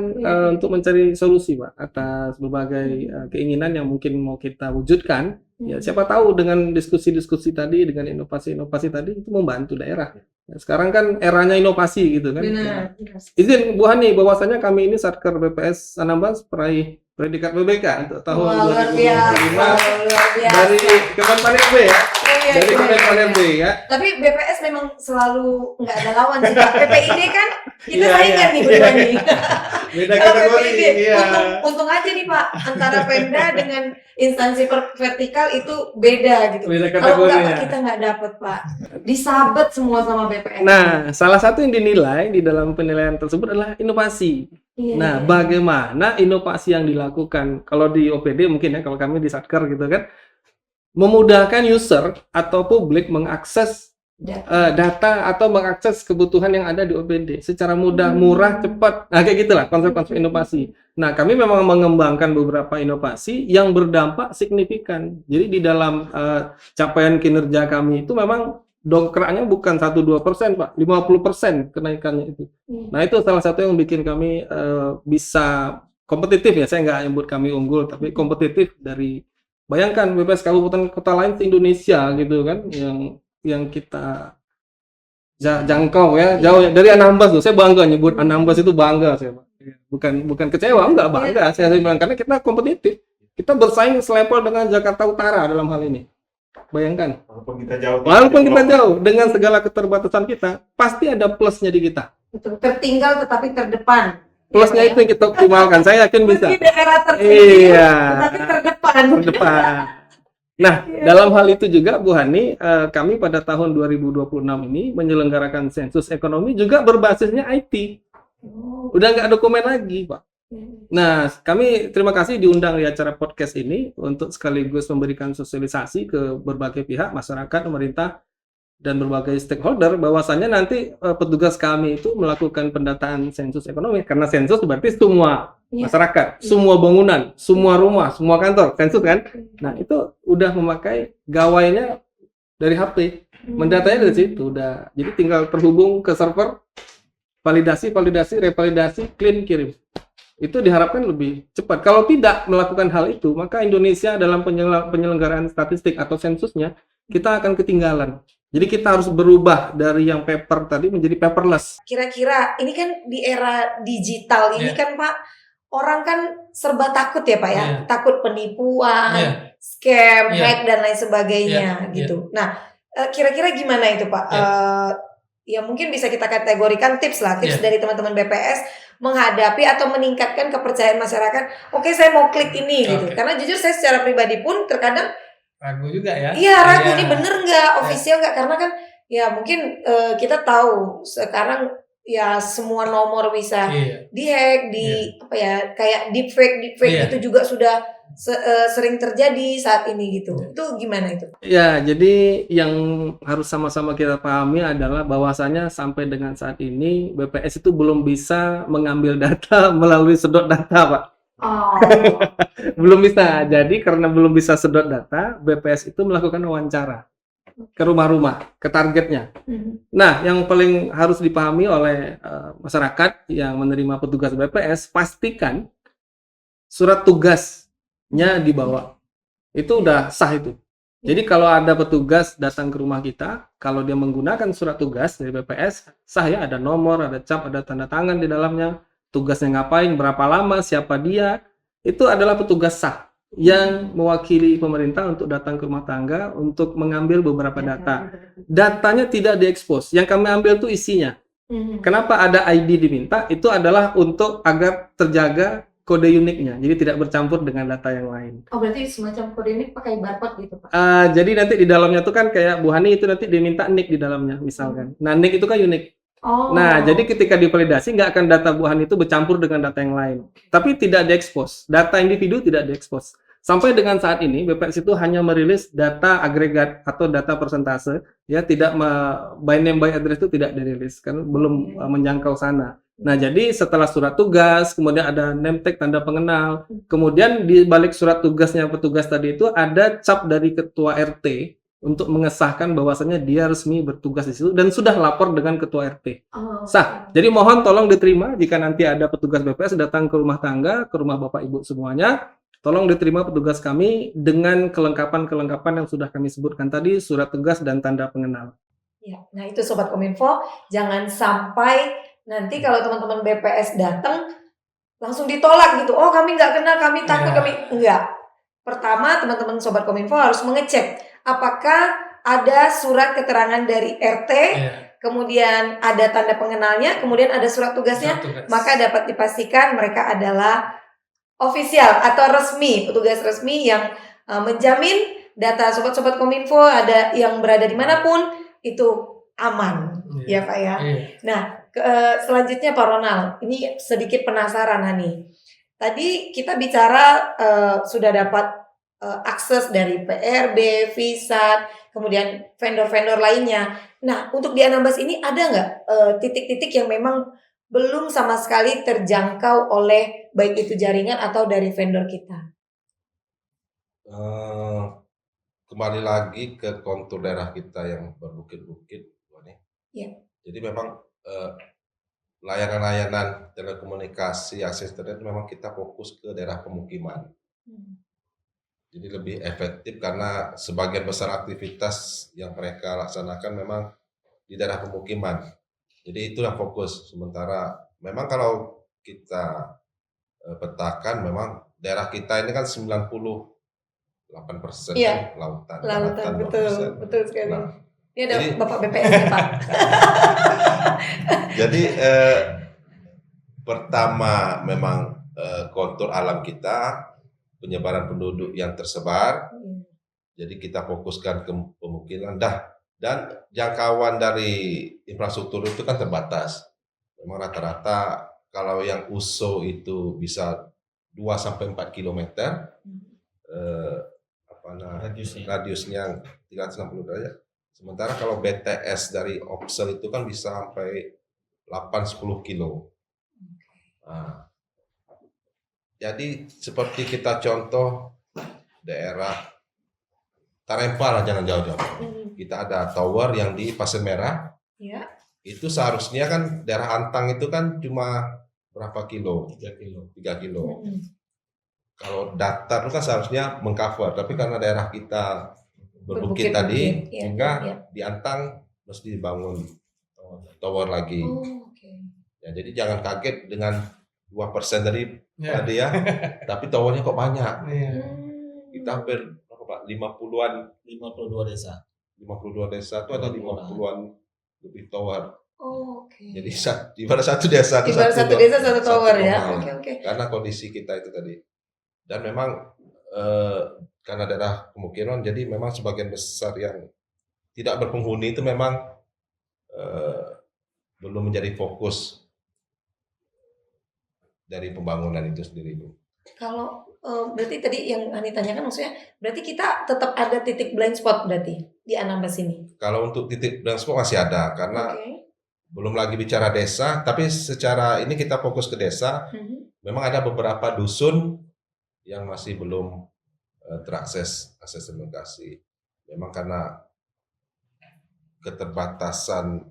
untuk mencari solusi Pak atas berbagai keinginan yang mungkin mau kita wujudkan. Ya siapa tahu dengan diskusi-diskusi tadi, dengan inovasi-inovasi tadi itu membantu daerah. Ya, sekarang kan eranya inovasi gitu kan. Benar. Izin Bu Hani bahwasanya kami ini Satker BPS Anambas peraih predikat BBK untuk tahun Luar 2025 biasa. dari Kemenparekraf B ya. Iya, Dari iya, Kemenparekraf iya. B ya. Tapi BPS memang selalu nggak ada lawan sih Pak. PPID kan kita Iya, saingan iya. nih berdua nih. Beda Kalau kategori. PPID, Iya. untung aja nih Pak, antara Pemda dengan instansi vertikal itu beda gitu. Beda Kalau nggak kategorinya. kita nggak dapet Pak, disabet semua sama BPS. Nah, salah satu yang dinilai di dalam penilaian tersebut adalah inovasi. Iya, Nah, iya. bagaimana inovasi yang dilakukan kalau di OPD mungkin ya, kalau kami di Satker gitu kan, memudahkan user atau publik mengakses data atau mengakses kebutuhan yang ada di OPD secara mudah, murah, cepat. Nah, kayak gitulah konsep-konsep inovasi. Nah, kami memang mengembangkan beberapa inovasi yang berdampak signifikan. Jadi di dalam capaian kinerja kami itu memang dongkraknya bukan 1-2%, Pak, 50% kenaikannya itu. Nah, itu salah satu yang bikin kami bisa kompetitif ya. Saya nggak nyebut kami unggul, tapi kompetitif dari bayangkan BPS kabupaten kota lain di Indonesia gitu kan yang kita jangkau ya, jauh ya. Dari Anambas tuh. Saya bangga nyebut Anambas itu bangga saya, Pak. Bukan kecewa, enggak bangga. Saya bilang karena kita kompetitif. Kita bersaing selevel dengan Jakarta Utara dalam hal ini. Bayangkan. Walaupun kita jauh dengan segala keterbatasan kita, pasti ada plusnya di kita. Betul. Tertinggal tetapi terdepan. Plusnya itu yang kita optimalkan. Saya yakin bisa. Di daerah tertinggal, Iya. tetapi terdepan. Terdepan. Nah, dalam hal itu juga Bu Hani, kami pada tahun 2026 ini menyelenggarakan sensus ekonomi juga berbasisnya IT. Udah nggak dokumen lagi, Pak. Nah, kami terima kasih diundang di acara podcast ini untuk sekaligus memberikan sosialisasi ke berbagai pihak, masyarakat, pemerintah, dan berbagai stakeholder bahwasannya nanti petugas kami itu melakukan pendataan sensus ekonomi karena sensus berarti semua masyarakat, semua bangunan, semua rumah, semua kantor, sensus kan. Nah, itu udah memakai gawainya dari HP. Mendatanya dari situ udah. Jadi tinggal terhubung ke server, validasi, revalidasi, clean, kirim. Itu diharapkan lebih cepat. Kalau tidak melakukan hal itu, maka Indonesia dalam penyelenggaraan statistik atau sensusnya kita akan ketinggalan. Jadi kita harus berubah dari yang paper tadi menjadi paperless. Kira-kira ini kan di era digital ini kan Pak, orang kan serba takut ya Pak ya, takut penipuan, scam, hack dan lain sebagainya gitu. Nah, kira-kira gimana itu Pak? Ya mungkin bisa kita kategorikan tips dari teman-teman BPS menghadapi atau meningkatkan kepercayaan masyarakat. Oke, saya mau klik ini gitu. Karena jujur saya secara pribadi pun terkadang Ragu juga ya. iya ragu ini bener nggak, official nggak, karena kan ya mungkin kita tahu sekarang ya semua nomor bisa dihack, apa ya kayak deepfake itu juga sudah sering terjadi saat ini gitu. Itu gimana itu? Ya, jadi yang harus sama-sama kita pahami adalah bahwasanya sampai dengan saat ini BPS itu belum bisa mengambil data melalui sedot data, Pak. Oh. Belum bisa. Jadi karena belum bisa sedot data, BPS itu melakukan wawancara. ke rumah-rumah, ke targetnya. Nah, yang paling harus dipahami oleh masyarakat yang menerima petugas BPS, pastikan surat tugasnya dibawa. Itu udah sah itu. Jadi kalau ada petugas datang ke rumah kita, kalau dia menggunakan surat tugas dari BPS, sah ya, ada nomor, ada cap, ada tanda tangan di dalamnya, tugasnya ngapain, berapa lama, siapa dia, itu adalah petugas sah yang mewakili pemerintah untuk datang ke rumah tangga untuk mengambil beberapa data. Datanya tidak diekspos, yang kami ambil itu isinya. Kenapa ada ID diminta? Itu adalah untuk agar terjaga kode uniknya, jadi tidak bercampur dengan data yang lain. Oh, berarti semacam kode unik pakai barcode gitu, Pak? Jadi nanti di dalamnya tuh kan kayak Bu Hani itu nanti diminta NIK di dalamnya misalkan. Nah, NIK itu kan unik. Oh. Nah, jadi ketika divalidasi nggak akan data Bu Hani itu bercampur dengan data yang lain. Tapi tidak diekspos. Data individu tidak diekspos. Sampai dengan saat ini BPS itu hanya merilis data agregat atau data persentase, ya, tidak by name by address itu tidak dirilis kan belum menjangkau sana. Nah, jadi setelah surat tugas, kemudian ada name tag tanda pengenal, kemudian di balik surat tugasnya petugas tadi itu ada cap dari ketua RT untuk mengesahkan bahwasannya dia resmi bertugas di situ dan sudah lapor dengan ketua RT. Sah. Jadi mohon tolong diterima jika nanti ada petugas BPS datang ke rumah tangga, ke rumah Bapak Ibu semuanya, tolong diterima petugas kami dengan kelengkapan-kelengkapan yang sudah kami sebutkan tadi, surat tugas dan tanda pengenal. Ya, nah itu Sobat Kominfo, jangan sampai nanti kalau teman-teman BPS datang langsung ditolak gitu. Oh, kami nggak kenal, kami takut, kami enggak. Pertama, teman-teman Sobat Kominfo harus mengecek apakah ada surat keterangan dari RT, kemudian ada tanda pengenalnya, kemudian ada surat tugasnya, maka dapat dipastikan mereka adalah ofisial atau resmi, petugas resmi yang menjamin data Sobat-Sobat Kominfo ada yang berada dimanapun itu aman, ya Pak ya. Nah, selanjutnya Pak Ronald, ini sedikit penasaran Hani. Tadi kita bicara sudah dapat akses dari PRB, Visat, kemudian vendor-vendor lainnya. Nah, untuk di Anambas ini ada nggak titik-titik yang memang belum sama sekali terjangkau oleh baik itu jaringan atau dari vendor kita? Kembali lagi ke kontur daerah kita yang berbukit-bukit, Iya. Jadi memang layanan-layanan telekomunikasi, akses internet memang kita fokus ke daerah pemukiman. Jadi lebih efektif karena sebagian besar aktivitas yang mereka laksanakan memang di daerah pemukiman. Jadi itu yang fokus. Sementara memang kalau kita petakan memang daerah kita ini kan 98% Iya. lautan. Lautan, betul sekali. Nah, ini ada jadi- Bapak BPS nih Pak. Jadi pertama memang kontur alam kita, penyebaran penduduk yang tersebar. Jadi kita fokuskan ke pemukiman dan jangkauan dari infrastruktur itu kan terbatas. Memang rata-rata kalau yang USO itu bisa 2-4 km, radiusnya 360 derajat. Sementara kalau BTS dari Oxel itu kan bisa sampai 8-10 kilo. Nah, jadi seperti kita contoh daerah Tarempa lah, jangan jauh-jauh. Kita ada tower yang di Pasir Merah. Ya. Itu seharusnya kan daerah Antang itu kan cuma berapa kilo? 3 kilo. Kalau datar itu kan seharusnya mengcover, tapi karena daerah kita berbukit tadi, ya, sehingga ya. di Antang mesti dibangun tower lagi. Ya, jadi jangan kaget dengan 2% dari tadi ya, tapi towernya kok banyak. Kita hampir 52 desa. 52 desa itu ada 50-an lebih tower. Jadi ibarat satu desa itu satu desa satu tower ya. Oke. Karena kondisi kita itu tadi. Dan memang karena daerah pemukiman, jadi memang sebagian besar yang tidak berpenghuni itu memang belum menjadi fokus dari pembangunan itu sendiri. Kalau berarti tadi yang Hani tanyakan maksudnya, berarti kita tetap ada titik blind spot berarti di Anambas ini? Kalau untuk titik blind spot masih ada, karena belum lagi bicara desa, tapi secara ini kita fokus ke desa. Memang ada beberapa dusun yang masih belum terakses akses komunikasi. Memang karena keterbatasan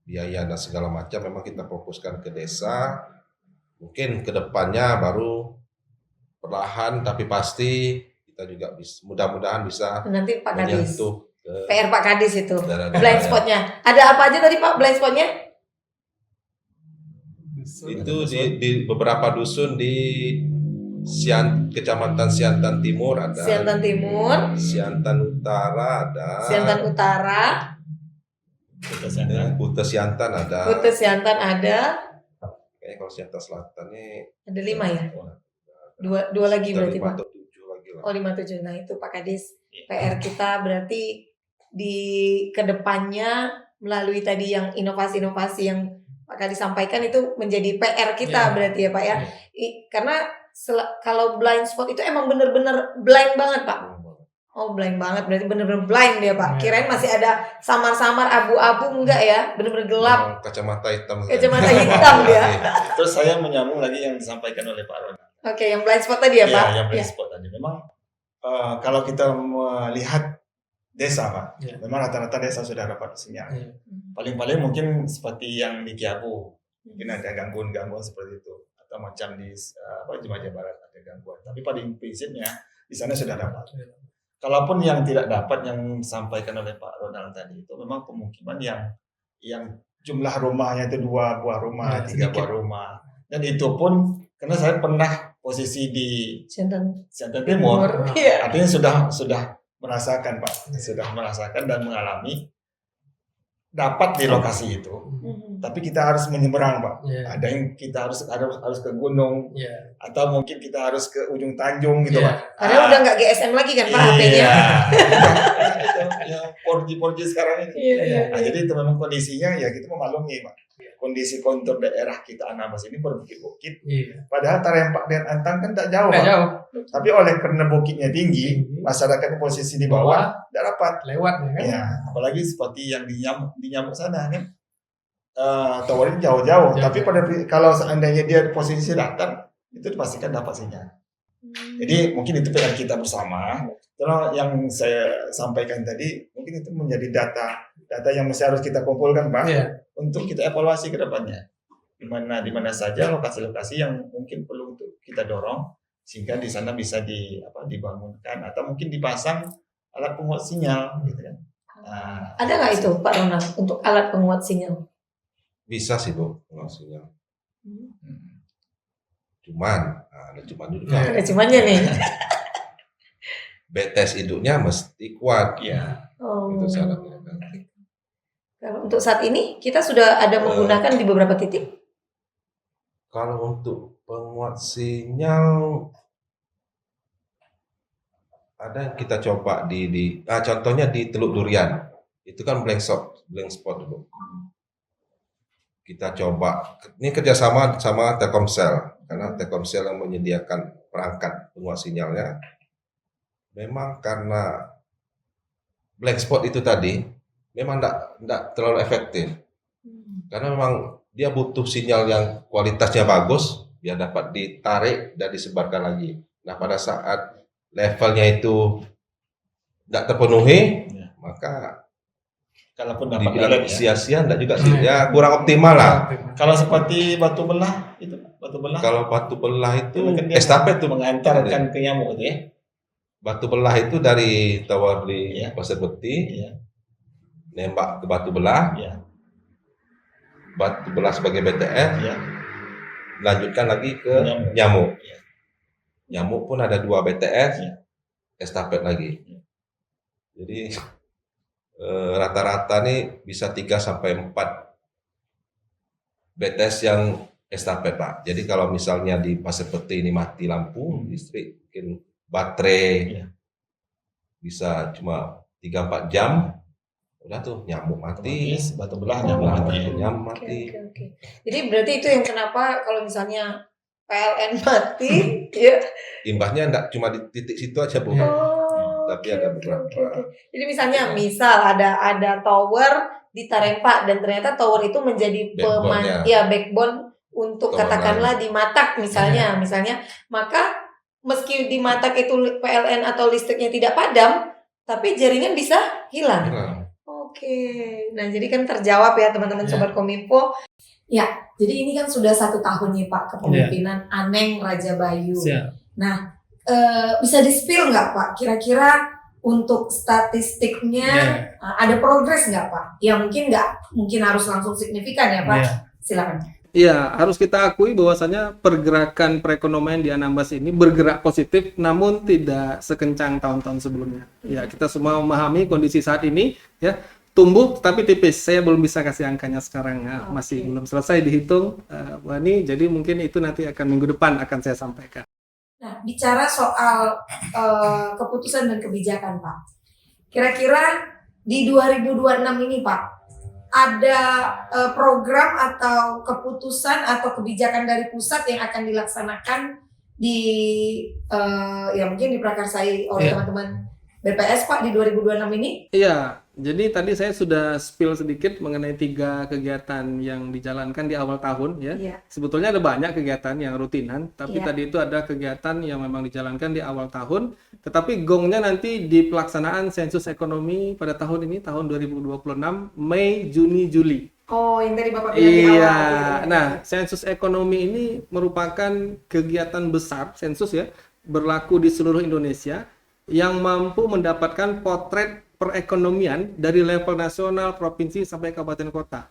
biaya dan segala macam, memang kita fokuskan ke desa. Mungkin kedepannya baru perlahan tapi pasti kita juga bisa, mudah-mudahan bisa Nanti Pak Kadis. menyentuh ke PR Pak Kadis itu. daerah-daerah Blind yang- spotnya. Ada apa aja tadi Pak blind spotnya? itu di beberapa dusun di Kecamatan Siantan Timur ada, Siantan Timur, Siantan Utara ada, Siantan Utara, Kita sadar. Kuta Siantan ada. Kuta Siantan ada. Kayaknya kalau Siantan Selatan ini Ada 5 ya? Dua lagi sekitar berarti 5 Pak. atau 7 lagi lah. Oh 57. Nah itu Pak Kadis. Iya. PR kita berarti di kedepannya melalui tadi yang inovasi-inovasi yang Pak Kadis sampaikan itu menjadi PR kita Ya. berarti ya Pak ya. Karena kalau blind spot itu emang bener-bener blind banget Pak. Oh blind banget, berarti bener-bener blind ya Pak. Ya. Kirain masih ada samar-samar abu-abu, enggak ya? Bener-bener gelap. Memang kacamata hitam. Kacamata hitam dia. Terus saya menyambung lagi yang disampaikan oleh Pak Ronald. Oke, yang blind spot tadi ya Pak? Yang Ya. blind spot tadi. Memang kalau kita melihat desa Pak, Ya. memang rata-rata desa sudah dapat sinyal. Ya. Paling-paling mungkin seperti yang di Kiabu, mungkin ada gangguan-gangguan seperti itu. Atau macam di Jemaja Barat ada gangguan. Tapi pada prinsipnya di sana sudah dapat. Kalaupun yang tidak dapat yang disampaikan oleh Pak Ronald tadi itu memang pemukiman yang jumlah rumahnya itu 2 buah rumah, Ya, 3 buah sedikit. rumah. Dan itu pun karena saya pernah posisi di Siantan Siantan Timur, Iya. artinya sudah merasakan Pak, sudah merasakan dan mengalami dapat di lokasi itu. Tapi kita harus menyeberang Pak. Ya. Ada yang kita harus ke gunung Ya. atau mungkin kita harus ke ujung Tanjung gitu Iya. Pak. Padahal udah nggak GSM lagi kan Pak HP-nya. Iya. Itu yang 4G sekarang ini. Iya. Nah, jadi itu memang kondisinya ya kita memaklumi Pak. Kondisi kontur daerah kita Anambas ini berbukit-bukit. Iya. Padahal Tarempak dan Antang kan tak jauh Nggak Pak. jauh. Tapi oleh karena bukitnya tinggi, Tinggi. masyarakat posisi di bawah tidak dapat. Lewat ya kan? Ya, apalagi seperti yang di Nyamuk sana kan. Towernya jauh-jauh, Jauh. tapi kalau seandainya dia posisi datar, itu dipastikan dapat sinyal. Jadi mungkin itu PR kita bersama. Kalau yang saya sampaikan tadi, mungkin itu menjadi data yang mesti harus kita kumpulkan Pak, Iya. untuk kita evaluasi ke depannya. Di mana saja lokasi-lokasi yang mungkin perlu untuk kita dorong sehingga di sana bisa dibangunkan atau mungkin dipasang alat penguat sinyal gitu kan. Nah, Ada nggak itu Pak Ronald untuk alat penguat sinyal? Bisa sih Bu, maksudnya. hmm. Cuman, ada cuman juga. Ya. Ada cumannya nih. BTS induknya mesti kuat. Ya, Oh. Itu syaratnya kan. Kalau untuk saat ini kita sudah ada menggunakan di beberapa titik. Kalau untuk penguat sinyal ada yang kita coba contohnya di Teluk Durian. Itu kan blank spot dulu. Kita coba, ini kerjasama sama Telkomsel, karena Telkomsel yang menyediakan perangkat penguat sinyalnya. Memang karena blank spot itu tadi, memang tidak terlalu efektif. Karena memang dia butuh sinyal yang kualitasnya bagus, biar dapat ditarik dan disebarkan lagi. Nah pada saat levelnya itu tidak terpenuhi, Ya. maka kalaupun dapat dibilang alat ya. sia-sia enggak juga sih, ya kurang optimal lah. Kalau seperti batu belah itu, batu belah Kalau batu belah itu kan dia estafet tuh. mengantarkan ke nyamuk itu ya. Batu belah itu dari tower di Iya. Pasir Bekti, Iya, nembak ke batu belah, iya, batu belah sebagai BTS, iya. lanjutkan lagi ke Nyamuk. nyamuk. Iya. Nyamuk pun ada 2 BTS, Iya. estafet lagi. Iya. Jadi rata-rata nih bisa 3 sampai 4 BTS yang estafet Pak. Jadi kalau misalnya di Pasir Peti ini mati lampu listrik, mungkin baterai Iya. bisa cuma 3-4 jam, udah tuh nyamuk mati, Otomatis batu belah Oh, nyamuk belah mati. nyamuk Oke, mati. oke. Jadi berarti itu yang kenapa kalau misalnya PLN mati, ya. Imbasnya enggak cuma di titik situ aja Bu. Oh, Tapi oke, ada oke, beberapa. oke, oke. Jadi misalnya misal ada tower di Tarempa dan ternyata tower itu menjadi Backbone-nya. backbone untuk Tower katakanlah di Matak misalnya, maka meski di Matak itu PLN atau listriknya tidak padam, tapi jaringan bisa hilang. Hilang. Oke, Oke. Nah, jadi kan terjawab ya teman-teman Ya. Sobat Kominfo. Ya, jadi ini kan sudah 1 tahun nih Pak kepemimpinan Aneng Raja Bayu. Nah, bisa di-spill nggak Pak? Kira-kira untuk statistiknya ada progres nggak Pak? Ya mungkin nggak, mungkin harus langsung signifikan ya Pak. Silakan. Iya, harus kita akui bahwasanya pergerakan perekonomian di Anambas ini bergerak positif, namun tidak sekencang tahun-tahun sebelumnya. Ya, kita semua memahami kondisi saat ini, ya, tumbuh tapi tipis. Saya belum bisa kasih angkanya sekarang, ya, masih belum selesai dihitung, Bu Ani. Jadi mungkin itu nanti akan minggu depan akan saya sampaikan. Nah, bicara soal keputusan dan kebijakan Pak. Kira-kira di 2026 ini Pak, ada program atau keputusan atau kebijakan dari pusat yang akan dilaksanakan di ya mungkin diprakarsai oleh teman-teman BPS Pak di 2026 ini? Iya, jadi tadi saya sudah spill sedikit mengenai 3 kegiatan yang dijalankan di awal tahun, ya. Iya. Sebetulnya ada banyak kegiatan yang rutinan, tapi Iya. tadi itu ada kegiatan yang memang dijalankan di awal tahun, tetapi gongnya nanti di pelaksanaan sensus ekonomi pada tahun ini, tahun 2026, Mei, Juni, Juli. Oh, yang tadi Bapak bilang di awal. Iya, nah sensus ekonomi ini merupakan kegiatan besar, sensus ya, berlaku di seluruh Indonesia yang mampu mendapatkan potret perekonomian dari level nasional, provinsi, sampai kabupaten kota.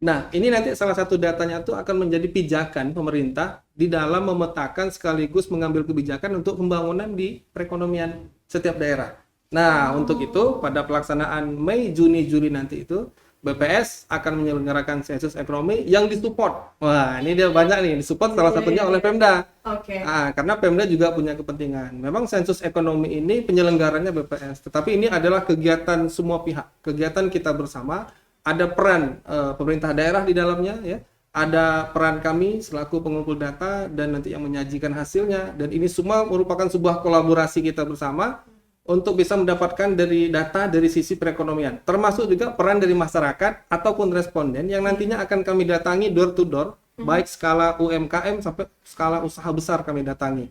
Nah, ini nanti salah satu datanya itu akan menjadi pijakan pemerintah di dalam memetakan sekaligus mengambil kebijakan untuk pembangunan di perekonomian setiap daerah. Nah, untuk itu pada pelaksanaan Mei, Juni, Juli nanti itu BPS akan menyelenggarakan sensus ekonomi yang disupport. Wah, ini dia banyak nih, disupport salah satunya oleh Pemda. Oke. Karena Pemda juga punya kepentingan. Memang sensus ekonomi ini penyelenggaranya BPS, tetapi ini adalah kegiatan semua pihak, kegiatan kita bersama. Ada peran pemerintah daerah di dalamnya, ya. Ada peran kami selaku pengumpul data dan nanti yang menyajikan hasilnya. Dan ini semua merupakan sebuah kolaborasi kita bersama untuk bisa mendapatkan dari data dari sisi perekonomian, termasuk juga peran dari masyarakat ataupun responden yang nantinya akan kami datangi door to door, baik skala UMKM sampai skala usaha besar kami datangi.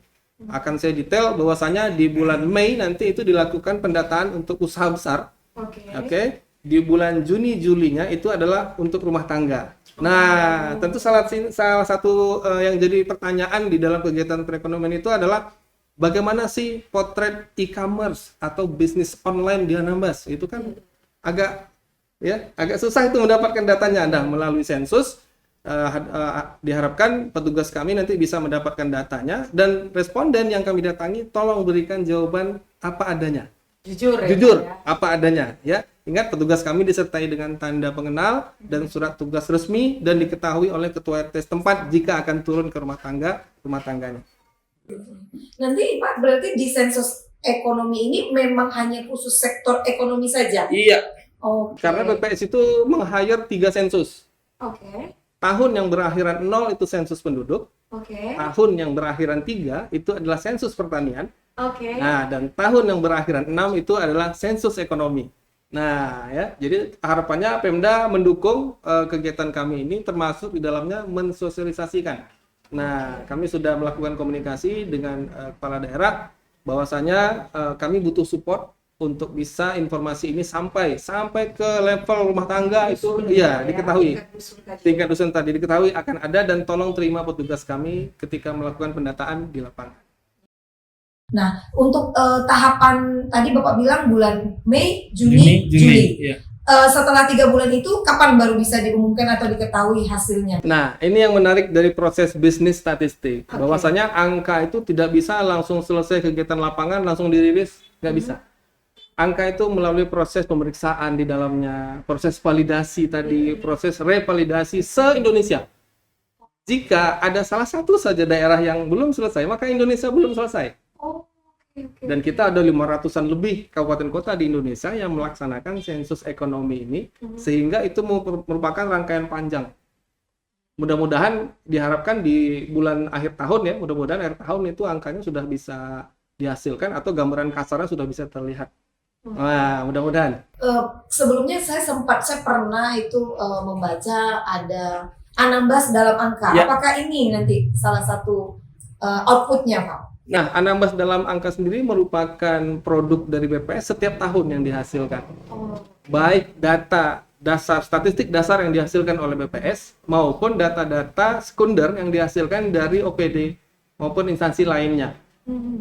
Akan saya detail bahwasanya di bulan Mei nanti itu dilakukan pendataan untuk usaha besar. Oke. Di bulan Juni Julinya itu adalah untuk rumah tangga. Nah, tentu salah satu yang jadi pertanyaan di dalam kegiatan perekonomian itu adalah bagaimana sih potret e-commerce atau bisnis online di Anambas? Itu kan agak susah itu mendapatkan datanya. Nah, melalui sensus diharapkan petugas kami nanti bisa mendapatkan datanya dan responden yang kami datangi tolong berikan jawaban apa adanya. Jujur ya. Apa adanya, ya. Ingat, petugas kami disertai dengan tanda pengenal dan surat tugas resmi dan diketahui oleh ketua RT setempat jika akan turun ke rumah tangganya. Nanti Pak, berarti di sensus ekonomi ini memang hanya khusus sektor ekonomi saja? Iya. Oke. Karena BPS itu meng-hire 3 sensus. Oke. Tahun yang berakhiran 0 itu sensus penduduk. Oke. Tahun yang berakhiran 3 itu adalah sensus pertanian. Oke. Nah, dan tahun yang berakhiran 6 itu adalah sensus ekonomi. Nah, ya, jadi harapannya Pemda mendukung kegiatan kami ini, termasuk di dalamnya mensosialisasikan. Nah, kami sudah melakukan komunikasi dengan kepala daerah bahwasanya kami butuh support untuk bisa informasi ini sampai ke level rumah tangga itu diketahui. Tingkat dusun tadi diketahui akan ada dan tolong terima petugas kami ketika melakukan pendataan di lapangan. Nah, untuk tahapan tadi Bapak bilang bulan Mei, Juni, Juli. Iya. Setelah 3 bulan itu kapan baru bisa diumumkan atau diketahui hasilnya? Nah, ini yang menarik dari proses bisnis statistik. Bahwasanya angka itu tidak bisa langsung selesai kegiatan lapangan langsung dirilis, nggak bisa. Angka itu melalui proses pemeriksaan di dalamnya, proses validasi tadi, proses revalidasi se-Indonesia. Jika ada salah satu saja daerah yang belum selesai, maka Indonesia belum selesai. Dan kita ada 500-an lebih kabupaten kota di Indonesia yang melaksanakan sensus ekonomi ini, sehingga itu merupakan rangkaian panjang. Mudah-mudahan diharapkan di bulan akhir tahun, ya, mudah-mudahan akhir tahun itu angkanya sudah bisa dihasilkan atau gambaran kasarnya sudah bisa terlihat. Wah, mudah-mudahan. Sebelumnya saya pernah itu membaca ada Anambas dalam angka. Ya. Apakah ini nanti salah satu outputnya, Pak? Nah, Anambas dalam angka sendiri merupakan produk dari BPS setiap tahun yang dihasilkan. baik data dasar statistik dasar yang dihasilkan oleh BPS maupun data-data sekunder yang dihasilkan dari OPD maupun instansi lainnya.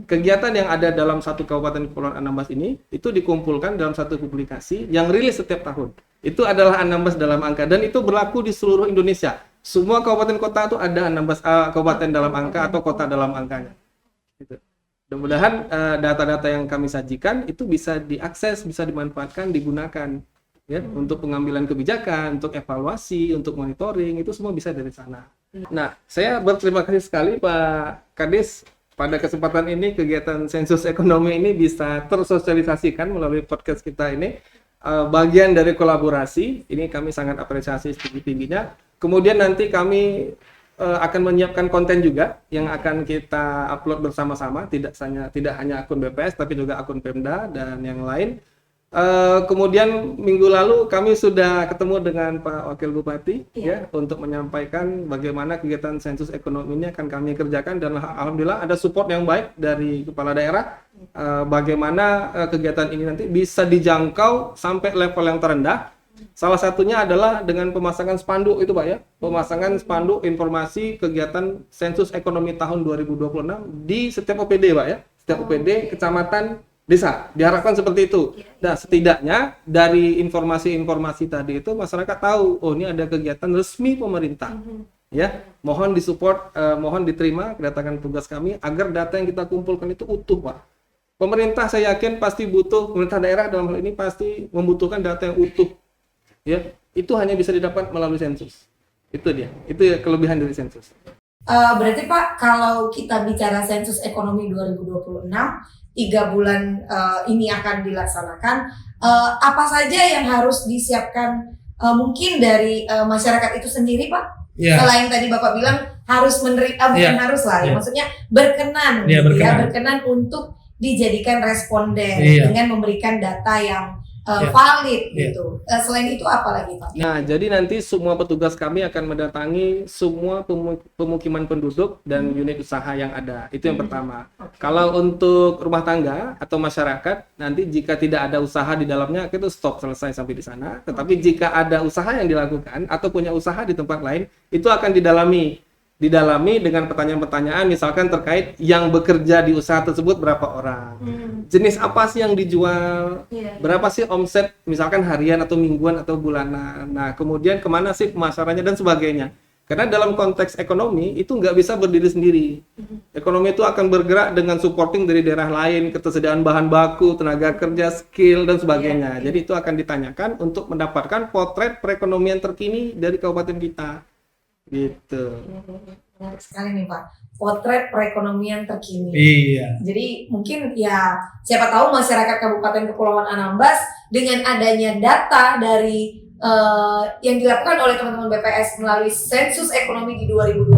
Kegiatan yang ada dalam satu Kabupaten Kepulauan Anambas ini itu dikumpulkan dalam satu publikasi yang rilis setiap tahun. Itu adalah Anambas dalam angka dan itu berlaku di seluruh Indonesia. Semua kabupaten kota itu ada Anambas kabupaten dalam angka atau kota dalam angkanya. Gitu. Mudah-mudahan data-data yang kami sajikan itu bisa diakses, bisa dimanfaatkan, digunakan ya untuk pengambilan kebijakan, untuk evaluasi, untuk monitoring, itu semua bisa dari sana. Nah, saya berterima kasih sekali Pak Kadis pada kesempatan ini kegiatan sensus ekonomi ini bisa tersosialisasikan melalui podcast kita ini. Bagian dari kolaborasi, ini kami sangat apresiasi setinggi-tingginya. Kemudian nanti kami akan menyiapkan konten juga yang akan kita upload bersama-sama, tidak hanya akun BPS tapi juga akun Pemda dan yang lain. Kemudian minggu lalu kami sudah ketemu dengan Pak Wakil Bupati ya untuk menyampaikan bagaimana kegiatan sensus ekonomi ini akan kami kerjakan dan alhamdulillah ada support yang baik dari kepala daerah bagaimana kegiatan ini nanti bisa dijangkau sampai level yang terendah. Salah satunya adalah dengan pemasangan spanduk itu Pak ya, pemasangan spanduk informasi kegiatan sensus ekonomi tahun 2026 di setiap OPD Pak ya, setiap OPD kecamatan desa, diharapkan seperti itu. Nah, setidaknya dari informasi-informasi tadi itu masyarakat tahu, oh ini ada kegiatan resmi pemerintah. Ya, mohon disupport, mohon diterima kedatangan tugas kami agar data yang kita kumpulkan itu utuh, Pak. Pemerintah saya yakin pasti butuh, pemerintah daerah dalam hal ini pasti membutuhkan data yang utuh. Ya, itu hanya bisa didapat melalui sensus. Itu dia. Itu ya kelebihan dari sensus. Berarti Pak, kalau kita bicara sensus ekonomi 2026, 3 bulan ini akan dilaksanakan, apa saja yang harus disiapkan mungkin dari masyarakat itu sendiri Pak? Selain tadi Bapak bilang harus menerima, bukan harus lah, ya, maksudnya berkenan, berkenan untuk dijadikan responden dengan memberikan data yang valid gitu. Selain itu apa lagi Pak? Nah, jadi nanti semua petugas kami akan mendatangi semua pemukiman penduduk dan unit usaha yang ada. Itu yang pertama. Kalau untuk rumah tangga atau masyarakat, nanti jika tidak ada usaha di dalamnya, itu stop, selesai sampai di sana. Tetapi jika ada usaha yang dilakukan atau punya usaha di tempat lain, itu akan didalami dengan pertanyaan-pertanyaan misalkan terkait yang bekerja di usaha tersebut berapa orang, jenis apa sih yang dijual, berapa sih omset misalkan harian atau mingguan atau bulanan, nah kemudian kemana sih pemasarannya dan sebagainya. Karena dalam konteks ekonomi itu nggak bisa berdiri sendiri. Ekonomi itu akan bergerak dengan supporting dari daerah lain, ketersediaan bahan baku, tenaga kerja, skill dan sebagainya. Jadi itu akan ditanyakan untuk mendapatkan potret perekonomian terkini dari kabupaten kita. Gitu. Menarik sekali nih Pak, potret perekonomian terkini. Jadi mungkin ya siapa tahu masyarakat Kabupaten Kepulauan Anambas dengan adanya data dari yang dilakukan oleh teman-teman BPS melalui sensus ekonomi di 2026,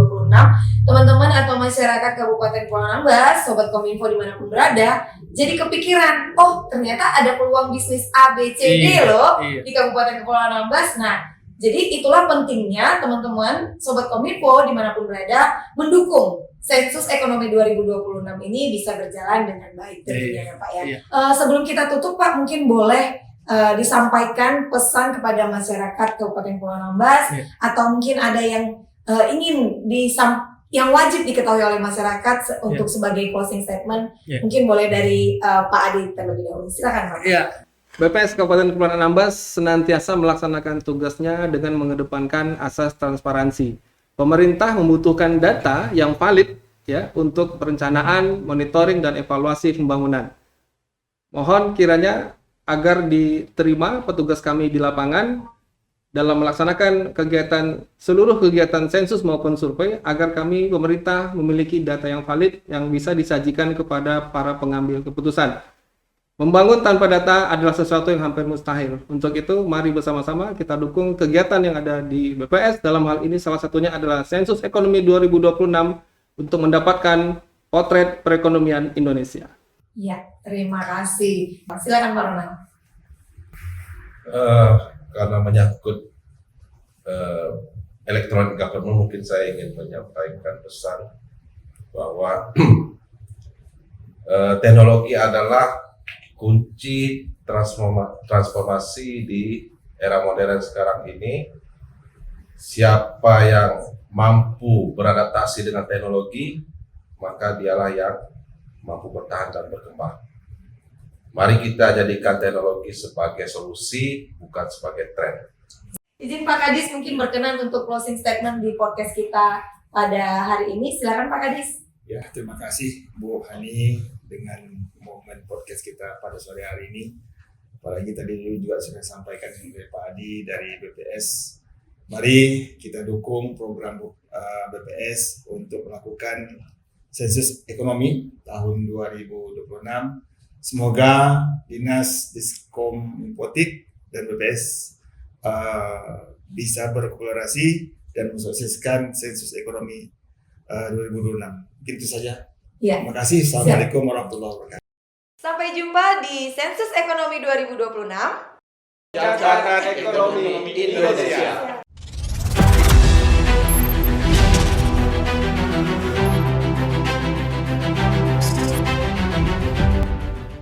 teman-teman atau masyarakat Kabupaten Kepulauan Anambas, Sobat Kominfo dimanapun berada, jadi kepikiran, oh ternyata ada peluang bisnis A, B, C, D loh di Kabupaten Kepulauan Anambas. Nah, jadi itulah pentingnya teman-teman Sobat Kominfo dimanapun berada mendukung sensus ekonomi 2026 ini bisa berjalan dengan baik tentunya ya Pak ya. Sebelum kita tutup Pak, mungkin boleh disampaikan pesan kepada masyarakat Kabupaten Kepulauan Anambas atau mungkin ada yang ingin yang wajib diketahui oleh masyarakat untuk sebagai closing statement. Mungkin boleh dari Pak Adi terlebih dahulu. Silakan Pak. BPS Kabupaten Kepulauan Anambas senantiasa melaksanakan tugasnya dengan mengedepankan asas transparansi. Pemerintah membutuhkan data yang valid ya untuk perencanaan, monitoring dan evaluasi pembangunan. Mohon kiranya agar diterima petugas kami di lapangan dalam melaksanakan seluruh kegiatan sensus maupun survei agar kami pemerintah memiliki data yang valid yang bisa disajikan kepada para pengambil keputusan. Membangun tanpa data adalah sesuatu yang hampir mustahil. Untuk itu, mari bersama-sama kita dukung kegiatan yang ada di BPS. Dalam hal ini salah satunya adalah Sensus Ekonomi 2026 untuk mendapatkan potret perekonomian Indonesia. Ya, terima kasih. Silakan Pak Ronald. Karena menyangkut electronic government, mungkin saya ingin menyampaikan pesan bahwa teknologi adalah kunci transformasi di era modern sekarang ini, siapa yang mampu beradaptasi dengan teknologi, maka dialah yang mampu bertahan dan berkembang. Mari kita jadikan teknologi sebagai solusi, bukan sebagai tren. Izin Pak Kadis mungkin berkenan untuk closing statement di podcast kita pada hari ini. Silakan Pak Kadis. Ya, terima kasih Bu Hani dengan momen podcast kita pada sore hari ini. Apalagi tadi juga sudah sampaikan oleh Pak Adi dari BPS. Mari kita dukung program BPS untuk melakukan sensus ekonomi tahun 2026. Semoga Dinas Diskominfotik dan BPS bisa berkolaborasi dan mensukseskan sensus ekonomi 2026. Mungkin itu saja. Ya. Terima kasih. Assalamualaikum warahmatullahi wabarakatuh. Sampai jumpa di Sensus Ekonomi 2026. Jangan ekonomi Indonesia.